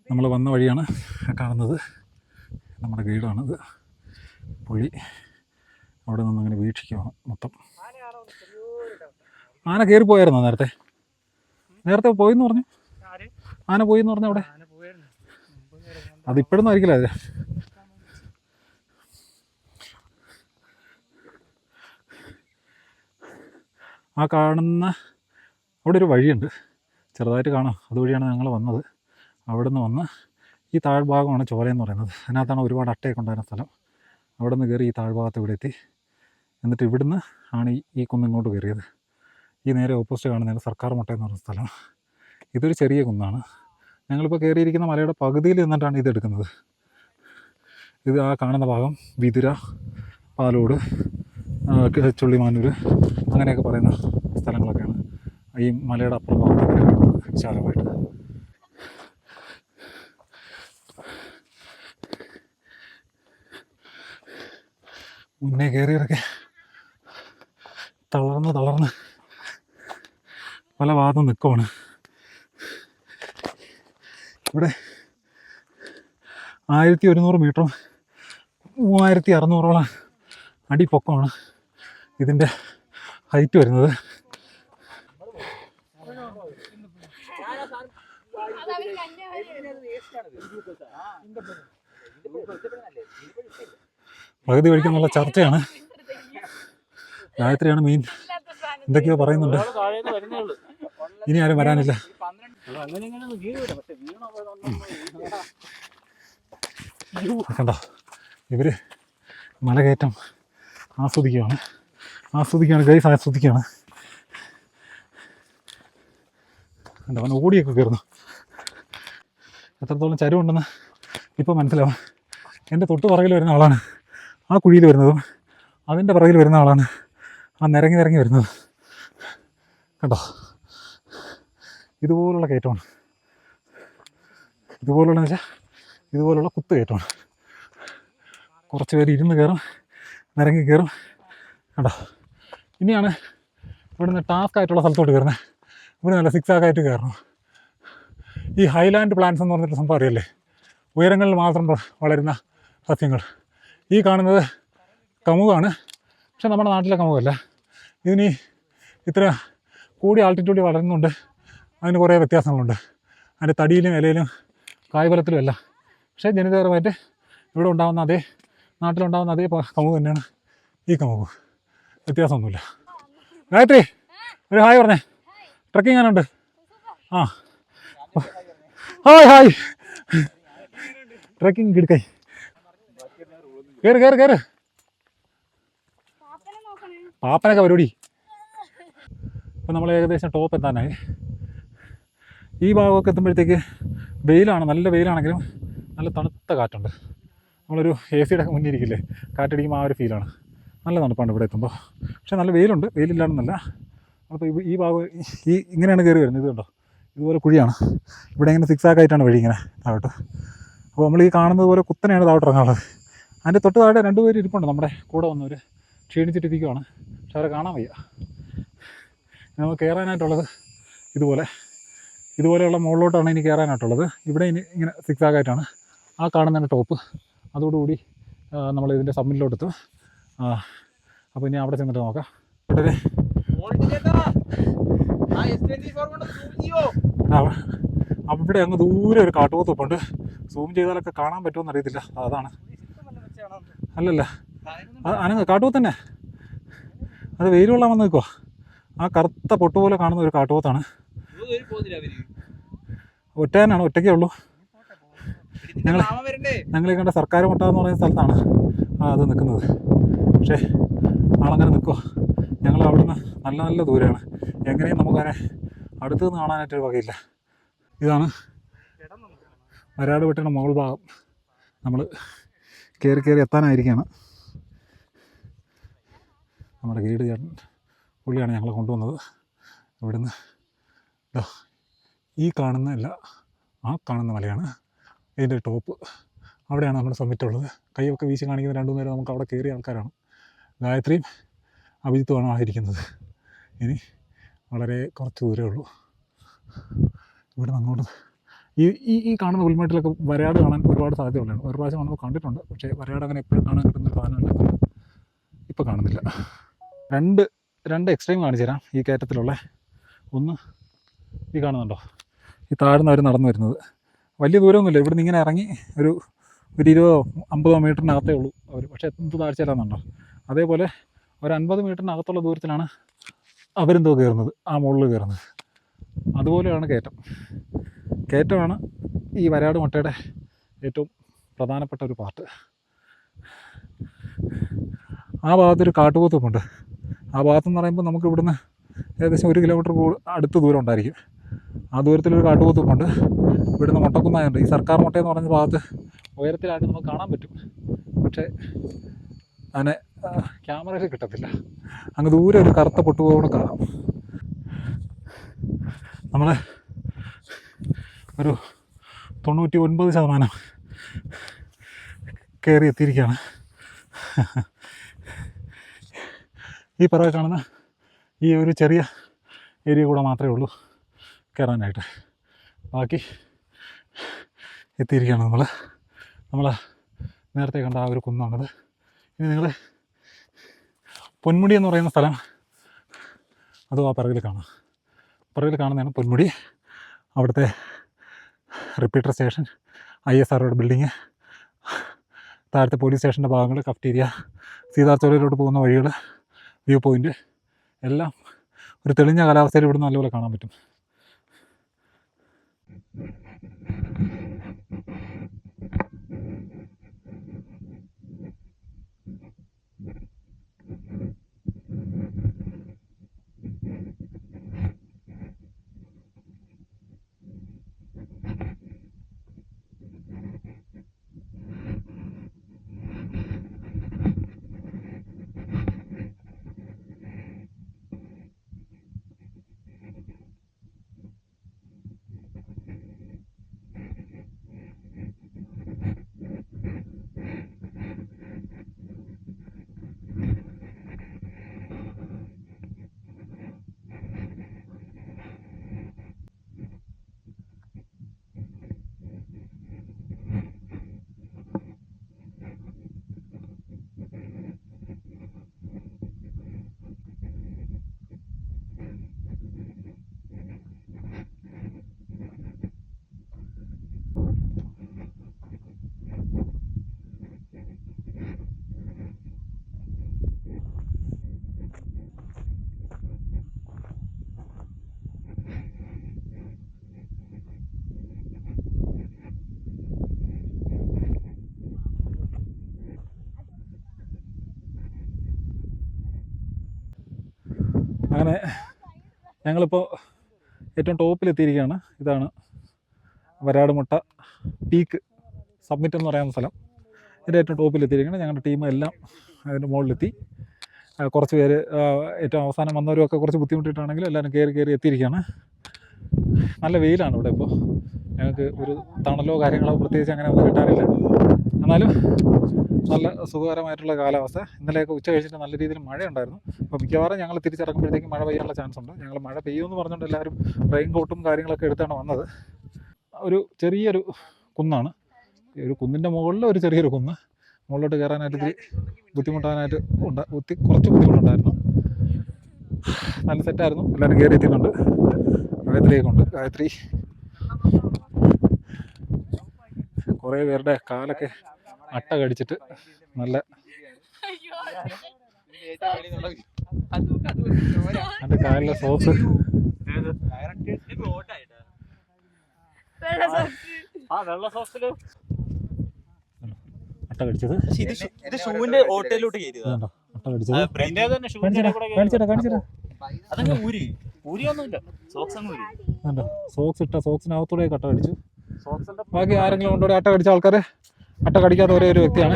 നമ്മൾ വന്ന വഴിയാണ് കാണുന്നത്. നമ്മുടെ ഗൈഡാണിത്, പുള്ളി അവിടെ നിന്ന് അങ്ങനെ വീക്ഷിക്കുകയാണ് മൊത്തം. ആന കയറിപ്പോയായിരുന്നോ നേരത്തെ പോയെന്ന് പറഞ്ഞു? ആന പോയെന്ന് പറഞ്ഞു അവിടെ? അതിപ്പോഴൊന്നും ആയിരിക്കില്ല. അത് ആ കാണുന്ന അവിടെ ഒരു വഴിയുണ്ട്, ചെറുതായിട്ട് കാണാം. അതുവഴിയാണ് ഞങ്ങൾ വന്നത്. അവിടെ നിന്ന് വന്ന് ഈ താഴ്ഭാഗമാണ് ചോലയെന്ന് പറയുന്നത്. അതിനകത്താണ് ഒരുപാട് അട്ടയൊക്കെ ഉണ്ടായിരുന്ന സ്ഥലം. അവിടെ നിന്ന് കയറി ഈ താഴ്ഭാഗത്ത് ഇവിടെ എത്തി. എന്നിട്ട് ഇവിടുന്ന് ആണ് ഈ കുന്ന് ഇങ്ങോട്ട് കയറിയത്. ഈ നേരെ ഓപ്പോസിറ്റ് കാണുന്നതാണ് സർക്കാർ മുട്ട എന്ന് പറയുന്ന സ്ഥലം. ഇതൊരു ചെറിയ കുന്നാണ്. ഞങ്ങളിപ്പോൾ കയറിയിരിക്കുന്ന മലയുടെ പകുതിയിൽ നിന്നിട്ടാണ് ഇതെടുക്കുന്നത്. ഇത് ആ കാണുന്ന ഭാഗം വിതുര, പാലോട്, ചുള്ളിമാനൂർ അങ്ങനെയൊക്കെ പറയുന്ന സ്ഥലങ്ങളൊക്കെയാണ് ഈ മലയുടെ അപ്പുറം ഭാഗത്തൊക്കെ കാണുന്നത് വിശാലമായിട്ട്. മുന്നേ കയറിയവരൊക്കെ തളർന്ന് പല ഭാഗത്തും നിൽക്കുവാണ്. ഇവിടെ 1100 മീറ്ററും 3600 അടി പൊക്കമാണ് ഇതിൻ്റെ ഹൈറ്റ് വരുന്നത്. പകുതി വഴിക്കുന്നുള്ള ചർച്ചയാണ്. ഗായത്രിയാണ് മെയിൻ. എന്തൊക്കെയോ പറയുന്നുണ്ട്. ഇനി ആരും വരാനില്ല. കണ്ടോ ഇവർ മലകയറ്റം ആസ്വദിക്കുകയാണ് ഗൈസ്, ആസ്വദിക്കുകയാണ്. കണ്ടോ അവൻ ഓടിയൊക്കെ കയറുന്നു. എത്രത്തോളം ചരിവുണ്ടെന്ന് ഇപ്പോൾ മനസ്സിലാവും. എൻ്റെ തൊട്ട് പുറകിൽ വരുന്ന ആളാണ് ആ കുഴിയിൽ വരുന്നതും അതിൻ്റെ പുറകിൽ വരുന്ന ആളാണ് ആ നിരങ്ങി വരുന്നത്. കണ്ടോ ഇതുപോലുള്ള കയറ്റമാണ്, ഇതുപോലുള്ള കുത്ത് കയറ്റമാണ്. കുറച്ച് പേര് ഇരുന്ന് കയറും, നിരങ്ങി കയറും. കണ്ടോ ഇനിയാണ് ഇവിടുന്ന് ടാസ്ക് ആയിട്ടുള്ള സ്ഥലത്തോട്ട് കയറുന്നത്. ഇവിടെ നല്ല സിക്സാക്കായിട്ട് കയറണം. ഈ ഹൈലാൻഡ് പ്ലാന്റ്സ് എന്ന് പറഞ്ഞിട്ട് സംഭവം അറിയല്ലേ, ഉയരങ്ങളിൽ മാത്രം വളരുന്ന സസ്യങ്ങൾ. ഈ കാണുന്നത് കമുകാണ്, പക്ഷെ നമ്മുടെ നാട്ടിലെ കമുകല്ല. ഇതിന് ഇത്ര കൂടിയ ആൾട്ടിറ്റ്യൂഡിൽ വളരുന്നുണ്ട്. അതിന് കുറേ വ്യത്യാസങ്ങളുണ്ട്. അതിൻ്റെ തടിയിലും ഇലയിലും കായ്ഫലത്തിലും അല്ല. പക്ഷേ ജനിതകപരമായിട്ട് ഇവിടെ ഉണ്ടാകുന്ന നാട്ടിലുണ്ടാകുന്ന അതേ കമുക് തന്നെയാണ് ഈ കമുക്. വ്യത്യാസമൊന്നുമില്ല. ഗായത്രി ഒരു ഹായ് പറഞ്ഞേ. ട്രക്കിംഗ് ഞാനുണ്ട്. ആ ഹായ് ട്രക്കിംഗ് കിടക്കായി. കയറ് പാപ്പനൊക്കെ പരിപാടി. ഇപ്പം നമ്മൾ ഏകദേശം ടോപ്പ് എത്താനായി. ഈ ഭാഗമൊക്കെ എത്തുമ്പോഴത്തേക്ക് വെയിലാണ്, നല്ല വെയിലാണെങ്കിലും നല്ല തണുത്ത കാറ്റുണ്ട്. നമ്മളൊരു AC-യുടെ മുന്നിരിക്കില്ലേ, കാറ്റടിക്കുമ്പോൾ ആ ഒരു ഫീലാണ്. നല്ല തണുപ്പാണ് ഇവിടെ എത്തുമ്പോൾ. പക്ഷേ നല്ല വെയിലുണ്ട്, വെയിലില്ലാണെന്നല്ല. അപ്പോൾ ഈ ഭാഗം ഇങ്ങനെയാണ് കയറി വരുന്നത്. ഇത് കണ്ടോ, ഇതുപോലെ കുഴിയാണ്. ഇവിടെ ഇങ്ങനെ സിക്സാക്കായിട്ടാണ് വഴി ഇങ്ങനെ താഴോട്ട്. അപ്പോൾ നമ്മൾ ഈ കാണുന്നത് പോലെ കുത്തനെയാണ് താഴോട്ട് ഇറങ്ങാനുള്ളത്. അതിൻ്റെ തൊട്ട് താഴെ 2 പേര് ഇരിപ്പുണ്ട് നമ്മുടെ കൂടെ വന്നവർ. ക്ഷീണിച്ചിട്ടിരിക്കുവാണ്, പക്ഷെ അവരെ കാണാൻ വയ്യ. നമുക്ക് കയറാനായിട്ടുള്ളത് ഇതുപോലെയുള്ള മുകളിലോട്ടാണ് ഇനി കയറാനായിട്ടുള്ളത്. ഇവിടെ ഇനി ഇങ്ങനെ സിക്സാക്കായിട്ടാണ്. ആ കാണുന്നതിൻ്റെ ടോപ്പ്. അതോടുകൂടി നമ്മൾ ഇതിൻ്റെ സബ്മിറ്റിലോട്ടെത്തും. അപ്പോൾ ഇനി അവിടെ ചെന്നിട്ട് നോക്കാം. ഇവിടെ അവിടെ അങ്ങ് ദൂരെ ഒരു കാട്ടുപോത്തുണ്ട്. സൂം ചെയ്താലൊക്കെ കാണാൻ പറ്റുമെന്ന് അറിയത്തില്ല. അതാണ് അല്ലല്ല, അനങ്ങ് കാട്ടുപോത്ത് തന്നെ. അത് വെയിലുള്ള വന്ന് നിൽക്കുമോ. ആ കറുത്ത പൊട്ട് പോലെ കാണുന്ന ഒരു കാട്ടുപോത്താണ്. ഒറ്റയാനാണ്, ഒറ്റയ്ക്കേ ഉള്ളൂ. ഞങ്ങളീ കണ്ട സർക്കാർ മുട്ട എന്ന് പറയുന്ന സ്ഥലത്താണ് അത് നിൽക്കുന്നത്. പക്ഷേ ആളങ്ങനെ നിൽക്കുമോ. ഞങ്ങൾ അവിടുന്ന് നല്ല ദൂരെയാണ്. എങ്ങനെയും നമുക്കതിനെ അടുത്ത് നിന്ന് കാണാനായിട്ടൊരു വകയില്ല. ഇതാണ് വരാട് വെട്ടിയുടെ മുകൾ ഭാഗം. നമ്മൾ കയറി എത്താനായിരിക്കുകയാണ്. നമ്മുടെ ഗൈഡ് ചേട്ടൻ പുള്ളിയാണ് ഞങ്ങളെ കൊണ്ടുവന്നത്. ഇവിടുന്ന് ഈ കാണുന്നതല്ല, ആ കാണുന്ന മലയാണ് ഇതിൻ്റെ ടോപ്പ്. അവിടെയാണ് നമ്മുടെ സമ്മിറ്റ് ഉള്ളത്. കൈയൊക്കെ വീശി കാണിക്കുന്ന 2 പേര് നമുക്ക് അവിടെ കയറിയ ആൾക്കാരാണ്. ഗായത്രിയും അഭിജിത്തുമാണ് ആയിരിക്കുന്നത്. ഇനി വളരെ കുറച്ച് ദൂരമേ ഉള്ളൂ ഇവിടെ അങ്ങോട്ട്. ഈ കാണുന്ന പുൽമേട്ടിലൊക്കെ വരയാട് കാണാൻ ഒരുപാട് സാധ്യതയുള്ളതാണ്. ഒരു പ്രാവശ്യം നമ്മൾ കണ്ടിട്ടുണ്ട്, പക്ഷേ വരയാട് അങ്ങനെ എപ്പോഴും കാണാൻ കിട്ടുന്ന ഒരു സാധനമല്ല. ഇപ്പോൾ കാണുന്നില്ല. രണ്ട് എക്സ്ട്രീം കാണിച്ചു തരാം ഈ കയറ്റത്തിലുള്ള. ഒന്ന് ഈ കാണുന്നുണ്ടോ, ഈ താഴ്ന്ന അവർ നടന്നു വരുന്നത്. വലിയ ദൂരമൊന്നുമില്ല. ഇവിടുന്ന് ഇങ്ങനെ ഇറങ്ങി ഒരു 20-50 മീറ്ററിനകത്തേ ഉള്ളൂ അവർ. പക്ഷേ എന്ത് താഴ്ചയിലാണെന്നുണ്ടോ. അതേപോലെ ഒരു 50 മീറ്ററിനകത്തുള്ള ദൂരത്തിലാണ് അവരെന്തോ കയറുന്നത്, ആ മുകളിൽ കയറുന്നത്. അതുപോലെയാണ് കയറ്റമാണ് ഈ വരാട് മുട്ടയുടെ ഏറ്റവും പ്രധാനപ്പെട്ട ഒരു പാർട്ട്. ആ ഭാഗത്തൊരു കാട്ടുപോത്തുമുണ്ട്. ആ ഭാഗത്തെന്ന് പറയുമ്പോൾ നമുക്ക് ഇവിടുന്ന് ഏകദേശം 1 കിലോമീറ്റർ അടുത്ത് ദൂരം ഉണ്ടായിരിക്കും. ആ ദൂരത്തിലൊരു കാട്ടുപോത്തുമുണ്ട്. ഇവിടുന്ന് മുട്ടക്കുന്നായുണ്ട്. ഈ സർക്കാർ മുട്ടയെന്ന് പറഞ്ഞ ഭാഗത്ത് ഉയരത്തിലായിട്ട് നമുക്ക് കാണാൻ പറ്റും. പക്ഷേ അതിനെ ക്യാമറയിൽ കിട്ടത്തില്ല. അങ്ങ് ദൂരെ ഒരു കറുത്ത പൊട്ടുകൂടെ കാണാം. നമ്മൾ ഒരു 99% കയറി എത്തിയിരിക്കുകയാണ്. ഈ പിറകെ കാണുന്ന ഈ ഒരു ചെറിയ ഏരിയ കൂടെ മാത്രമേ ഉള്ളൂ കയറാനായിട്ട്. ബാക്കി എത്തിയിരിക്കുകയാണ് നമ്മൾ നേരത്തെ കണ്ട ആ ഒരു കുന്നാണത്. ഇനി നിങ്ങൾ പൊന്മുടി എന്ന് പറയുന്ന സ്ഥലം അതും ആ പിറകിൽ കാണുന്നതാണ് പൊന്മുടി. അവിടുത്തെ റിപ്പീറ്റർ സ്റ്റേഷൻ, ISRO ബിൽഡിങ്, താഴത്തെ പോലീസ് സ്റ്റേഷൻ്റെ ഭാഗങ്ങൾ, കഫ്റ്റീരിയ, സീതാർചോലയിലോട്ട് പോകുന്ന വഴികൾ, വ്യൂ പോയിൻ്റ് എല്ലാം ഒരു തെളിഞ്ഞ കാലാവസ്ഥയിൽ ഇവിടുന്ന് നല്ലപോലെ കാണാൻ പറ്റും. അങ്ങനെ ഞങ്ങളിപ്പോൾ ഏറ്റവും ടോപ്പിലെത്തിയിരിക്കുകയാണ്. ഇതാണ് വരാടുമുട്ട പീക്ക് സബ്മിറ്റ് എന്ന് പറയുന്ന സ്ഥലം. ഇതിൻ്റെ ഏറ്റവും ടോപ്പിലെത്തിയിരിക്കുകയാണ്. ഞങ്ങളുടെ ടീം എല്ലാം അതിൻ്റെ മുകളിലെത്തി. കുറച്ച് പേര് ഏറ്റവും അവസാനം വന്നവരൊക്കെ കുറച്ച് ബുദ്ധിമുട്ടിയിട്ടാണെങ്കിലും എല്ലാവരും കയറി എത്തിയിരിക്കുകയാണ്. നല്ല വെയിലാണ് ഇവിടെ ഇപ്പോൾ. ഞങ്ങൾക്ക് ഒരു തണലോ കാര്യങ്ങളോ പ്രത്യേകിച്ച് അങ്ങനെ ഒന്നും കിട്ടാനില്ല. എന്നാലും നല്ല സുഖകരമായിട്ടുള്ള കാലാവസ്ഥ. ഇന്നലെയൊക്കെ ഉച്ച കഴിച്ചിട്ട് നല്ല രീതിയിൽ മഴയുണ്ടായിരുന്നു. അപ്പോൾ മിക്കവാറും ഞങ്ങൾ തിരിച്ചിറങ്ങുമ്പോഴത്തേക്കും മഴ പെയ്യാനുള്ള ചാൻസ് ഉണ്ട്. ഞങ്ങൾ മഴ പെയ്യുമെന്ന് പറഞ്ഞുകൊണ്ട് എല്ലാവരും റെയിൻ കോട്ടും കാര്യങ്ങളൊക്കെ എടുത്താണ് വന്നത്. ഒരു ചെറിയൊരു കുന്നാണ്. ഒരു കുന്നിൻ്റെ മുകളിൽ ഒരു ചെറിയൊരു കുന്ന്. മുകളിലോട്ട് കയറാനായിട്ട് ഇത്തിരി ബുദ്ധിമുട്ടാനായിട്ട് കുറച്ച് ബുദ്ധിമുട്ടുണ്ടായിരുന്നു. നല്ല സെറ്റായിരുന്നു. എല്ലാവരും കയറി എത്തിയിട്ടുണ്ട്. ഗായത്രിയൊക്കെ ഉണ്ട്. ഗായത്രി കുറേ പേരുടെ കാലൊക്കെ അട്ട കടിച്ചിട്ട് നല്ല എൻ്റെ കാലിലെ സോക്സ് അട്ട കടിച്ചത്. അട്ട കടിച്ചത് സോക്സ് ഇട്ട സോക്സിനകത്തൂടെ അട്ട കടിച്ചു. ബാക്കി ആരെങ്കിലും കൊണ്ടുകൂടെ അട്ട കടിച്ച ആൾക്കാരെ അട്ട കടിക്കാത്ത ഒരേ ഒരു വ്യക്തിയാണ്.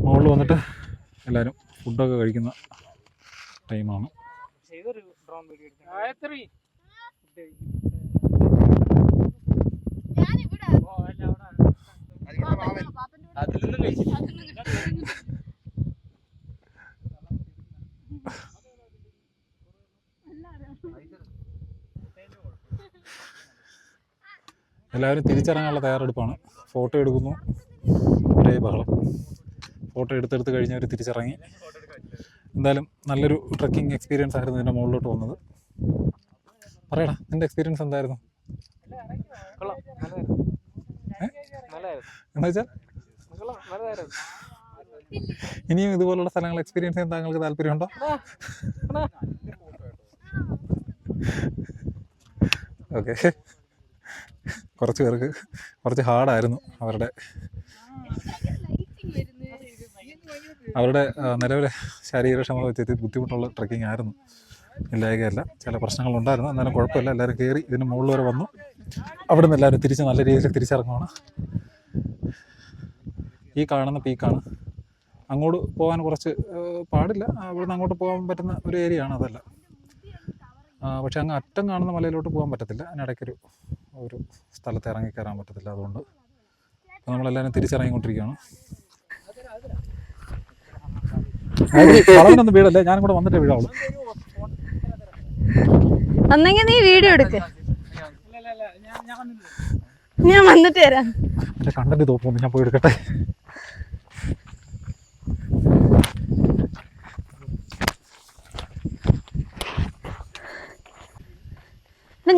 മുകളിൽ വന്നിട്ട് എല്ലാവരും ഫുഡൊക്കെ കഴിക്കുന്ന ടൈമാണ്. എല്ലാവരും തിരിച്ചിറങ്ങാനുള്ള തയ്യാറെടുപ്പാണ്. ഫോട്ടോ എടുക്കുന്നു, ഒരേ ബഹളം. ഫോട്ടോ എടുത്തെടുത്ത് കഴിഞ്ഞവർ തിരിച്ചിറങ്ങി. എന്തായാലും നല്ലൊരു ട്രക്കിംഗ് എക്സ്പീരിയൻസ് ആയിരുന്നു ഇതിൻ്റെ മുകളിലോട്ട് വന്നത്. പറയടാ, നിൻ്റെ എക്സ്പീരിയൻസ് എന്തായിരുന്നു? എന്താ വെച്ചാൽ ഇനിയും ഇതുപോലുള്ള സ്ഥലങ്ങൾ എക്സ്പീരിയൻസ് ചെയ്യാൻ താങ്കൾക്ക് താല്പര്യമുണ്ടോ? ഓക്കെ, കുറച്ച് പേർക്ക് കുറച്ച് ഹാർഡായിരുന്നു അവരുടെ നിലവിലെ ശാരീരക്ഷമത വെച്ച് ബുദ്ധിമുട്ടുള്ള ട്രക്കിംഗ് ആയിരുന്നു. ഇല്ലായകയല്ല, ചില പ്രശ്നങ്ങളുണ്ടായിരുന്നു. എന്നാലും കുഴപ്പമില്ല. എല്ലാവരും കയറി ഇതിന് മുകളിൽ വരെ വന്നു. അവിടെ നിന്ന് എല്ലാവരും തിരിച്ച് നല്ല രീതിയിൽ തിരിച്ചിറങ്ങുകയാണ്. ഈ കാണുന്ന പീക്കാണ്. അങ്ങോട്ട് പോകാൻ കുറച്ച് പാടില്ല. അവിടുന്ന് അങ്ങോട്ട് പോകാൻ പറ്റുന്ന ഒരു ഏരിയ ആണ് അതല്ല. പക്ഷെ അങ്ങ് അറ്റം കാണുന്ന മലയിലോട്ട് പോകാൻ പറ്റത്തില്ല. അതിനിടയ്ക്കൊരു സ്ഥലത്ത് ഇറങ്ങിക്കയറാൻ പറ്റത്തില്ല. അതുകൊണ്ട് നമ്മളെല്ലാവരും തിരിച്ചിറങ്ങിക്കൊണ്ടിരിക്കുകയാണ്. വളവിനൊന്നും വീടല്ലേ, ഞാനും കൂടെ വന്നിട്ടേ വീടാവുള്ളൂ. ഒന്നെങ്കിൽ നീ വീഡിയോ എടുക്ക്, ഞാൻ വന്നിട്ട് തരാം. എൻ്റെ കണ്ടന്റ് തോന്നുന്നു, ഞാൻ പോയി എടുക്കട്ടെ.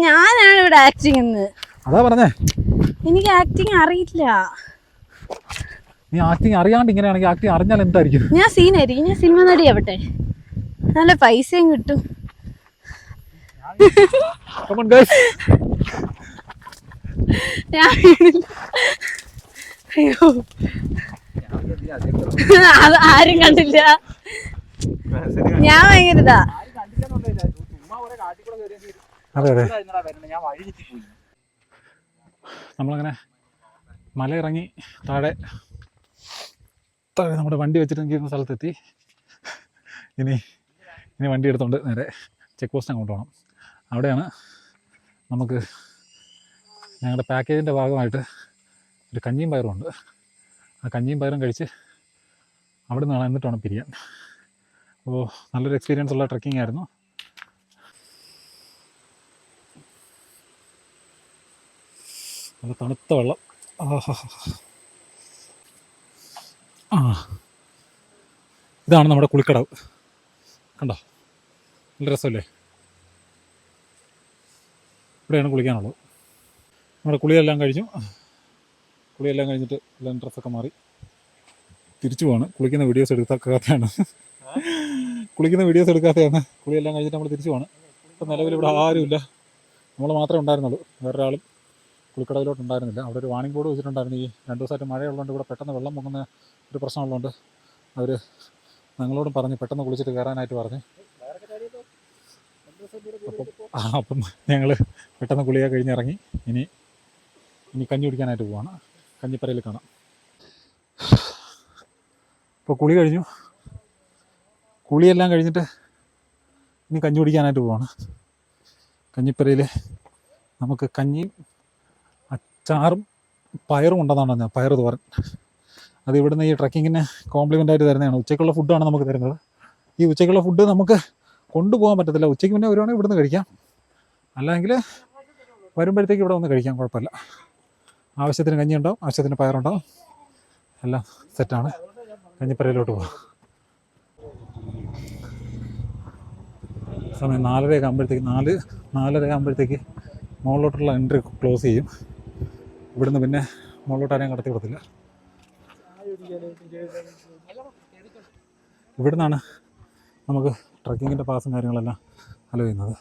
ഞാനാണ് ഇവിടെ ആക്ടിങ് എന്ന്. അതാ പറഞ്ഞേ, എനിക്ക് ആക്ടിങ് അറിയില്ല. നീ ആക്ടിങ് അറിയാണ്ട് ഇങ്ങനെയാണെങ്കിൽ ആക്ടിങ് അറിഞ്ഞാൽ എന്തായിരിക്കും? ഞാൻ സീനായിരിക്കും, ഞാൻ സിനിമ നടിയാവട്ടെ, നല്ല പൈസയും കിട്ടും. Come on, guys. ഞാൻ വീണില്ല. അയ്യോ, അത് ആരും കണ്ടില്ല. ഞാൻ ഭയങ്കര ഇതാ. അതെ അതെ, നമ്മളങ്ങനെ മല ഇറങ്ങി താഴെ നമ്മുടെ വണ്ടി വെച്ചിട്ട് നിൽക്കുന്ന സ്ഥലത്തെത്തി. ഇനി വണ്ടി എടുത്തുകൊണ്ട് നേരെ ചെക്ക് പോസ്റ്റ് അങ്ങോട്ട് പോകണം. അവിടെയാണ് നമുക്ക് ഞങ്ങളുടെ പാക്കേജിൻ്റെ ഭാഗമായിട്ട് ഒരു കഞ്ഞിയും പയറും ഉണ്ട്. ആ കഞ്ഞിയും പയറും കഴിച്ച് അവിടെ നിന്നാണ് എന്നിട്ട് വേണം പിരിയാൻ. അപ്പോൾ നല്ലൊരു എക്സ്പീരിയൻസ് ഉള്ള ട്രക്കിംഗ് ആയിരുന്നു. നല്ല തണുത്ത വെള്ളം. ഇതാണ് നമ്മുടെ കുളിക്കടവ്. കണ്ടോ, നല്ല രസമല്ലേ? ഇവിടെയാണ് കുളിക്കാനുള്ളത്. നമ്മുടെ കുളിയെല്ലാം കഴിഞ്ഞിട്ട് എല്ലാം ഡ്രസ്സൊക്കെ മാറി തിരിച്ചു പോവാണ്. കുളിക്കുന്ന വീഡിയോസ് എടുക്കാത്തതാണ് കുളിയെല്ലാം കഴിഞ്ഞിട്ട് നമ്മൾ തിരിച്ചു പോവാണ്. ഇപ്പം നിലവിൽ ഇവിടെ ആരുമില്ല, നമ്മൾ മാത്രമേ ഉണ്ടായിരുന്നുള്ളൂ. വേറൊരാളും കുളിക്കടവിലോട്ട് ഉണ്ടായിരുന്നില്ല. അവിടെ ഒരു വാണിംഗ് ബോർഡ് വെച്ചിട്ടുണ്ടായിരുന്നു. ഈ 2 ദിവസമായിട്ട് മഴയുള്ളതുകൊണ്ട് ഇവിടെ പെട്ടെന്ന് വെള്ളം പൊങ്ങുന്ന ഒരു പ്രശ്നമുള്ളതുകൊണ്ട് അവർ ഞങ്ങളോടും പറഞ്ഞ് പെട്ടെന്ന് കുളിച്ചിട്ട് കയറാനായിട്ട് പറഞ്ഞു. അപ്പം ഞങ്ങൾ പെട്ടെന്ന് കുളിയൊക്കെ കഴിഞ്ഞിറങ്ങി. ഇനി കഞ്ഞി കുടിക്കാനായിട്ട് പോവാണ്. കഞ്ഞിപ്പരയിൽ കാണാം. ഇപ്പോൾ കുളി കഴിഞ്ഞു. കുളിയെല്ലാം കഴിഞ്ഞിട്ട് ഇനി കഞ്ഞി കുടിക്കാനായിട്ട് പോവാണ്. കഞ്ഞിപ്പരയിൽ നമുക്ക് കഞ്ഞിയും അച്ചാറും പയറും ഉണ്ടെന്നാണ് പറഞ്ഞത്. പയർ തോരൻ. അത് ഇവിടുന്ന് ഈ ട്രക്കിങ്ങിന് കോംപ്ലിമെൻ്റ് ആയിട്ട് തരുന്നതാണ്. ഉച്ചയ്ക്കുള്ള ഫുഡാണ് നമുക്ക് തരുന്നത്. ഈ ഉച്ചയ്ക്കുള്ള ഫുഡ് നമുക്ക് കൊണ്ടുപോകാൻ പറ്റത്തില്ല. ഉച്ചയ്ക്ക് മുന്നേ വരുവാണെങ്കിൽ ഇവിടുന്ന് കഴിക്കാം, അല്ലെങ്കിൽ വരുമ്പോഴത്തേക്ക് ഇവിടെ വന്ന് കഴിക്കാം, കുഴപ്പമില്ല. ആവശ്യത്തിന് കഞ്ഞി ഉണ്ടാവും, ആവശ്യത്തിന് പയറുണ്ടാവും, എല്ലാം സെറ്റാണ്. കഞ്ഞിപ്പരയിലോട്ട് പോകാം. സമയം 4:30 ആകുമ്പോഴത്തേക്ക് 4:30 ആകുമ്പോഴത്തേക്ക് മുകളിലോട്ടുള്ള എൻട്രി ക്ലോസ് ചെയ്യും. ഇവിടുന്ന് പിന്നെ മുകളിലോട്ട് ആരെയും കടത്തി വിടത്തില്ല. ഇവിടുന്നാണ് നമുക്ക് ട്രക്കിങ്ങിൻ്റെ പാസും കാര്യങ്ങളെല്ലാം അലോ ചെയ്യുന്നത്.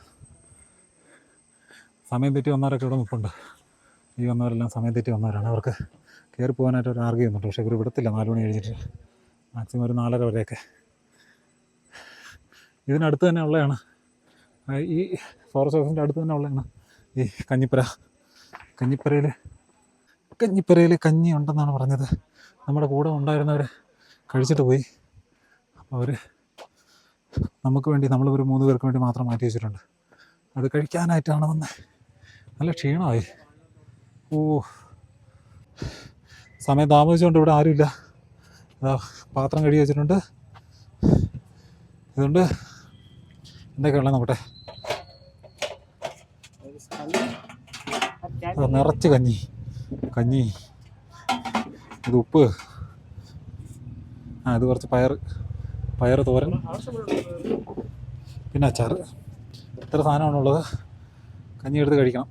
സമയം തെറ്റി വന്നവരൊക്കെ ഇവിടെ നിൽപ്പുണ്ട്. ഈ വന്നവരെല്ലാം സമയം തെറ്റി വന്നവരാണ്. അവർക്ക് കയറി പോകാനായിട്ട് ഒരു ആർഗ്യം ചെയ്യുന്നുണ്ട്. പക്ഷേ ഇവർ വിടത്തില്ല. 4 മണി കഴിഞ്ഞിട്ട് മാക്സിമം ഒരു 4:30 വരെയൊക്കെ. ഇതിനടുത്ത് തന്നെ ഉള്ളതാണ്, ഈ ഫോറസ്റ്റ് ഓഫീസിൻ്റെ അടുത്ത് തന്നെ ഉള്ളതാണ് ഈ കഞ്ഞിപ്പര. കഞ്ഞിപ്പരയിൽ കഞ്ഞി ഉണ്ടെന്നാണ് പറഞ്ഞത്. നമ്മുടെ കൂടെ ഉണ്ടായിരുന്നവർ കഴിച്ചിട്ട് പോയി. അപ്പോൾ അവർ നമുക്ക് വേണ്ടി, നമ്മളൊരു 3 പേർക്ക് വേണ്ടി മാത്രം മാറ്റി വെച്ചിട്ടുണ്ട്. അത് കഴിക്കാനായിട്ടാണ് വന്നത്. നല്ല ക്ഷീണമായി. സമയം താമസിച്ചുകൊണ്ട് ഇവിടെ ആരുമില്ല. പാത്രം കഴുകി വെച്ചിട്ടുണ്ട്. ഇതുകൊണ്ട് എന്തൊക്കെയുള്ള നോക്കട്ടെ. നിറച്ച് കഞ്ഞി, ഇത് ഉപ്പ്, ഇത് കുറച്ച് പയർ തോരൻ, പിന്നെ അച്ചാറ്. ഇത്ര സാധനമാണുള്ളത്. കഞ്ഞി എടുത്ത് കഴിക്കണം.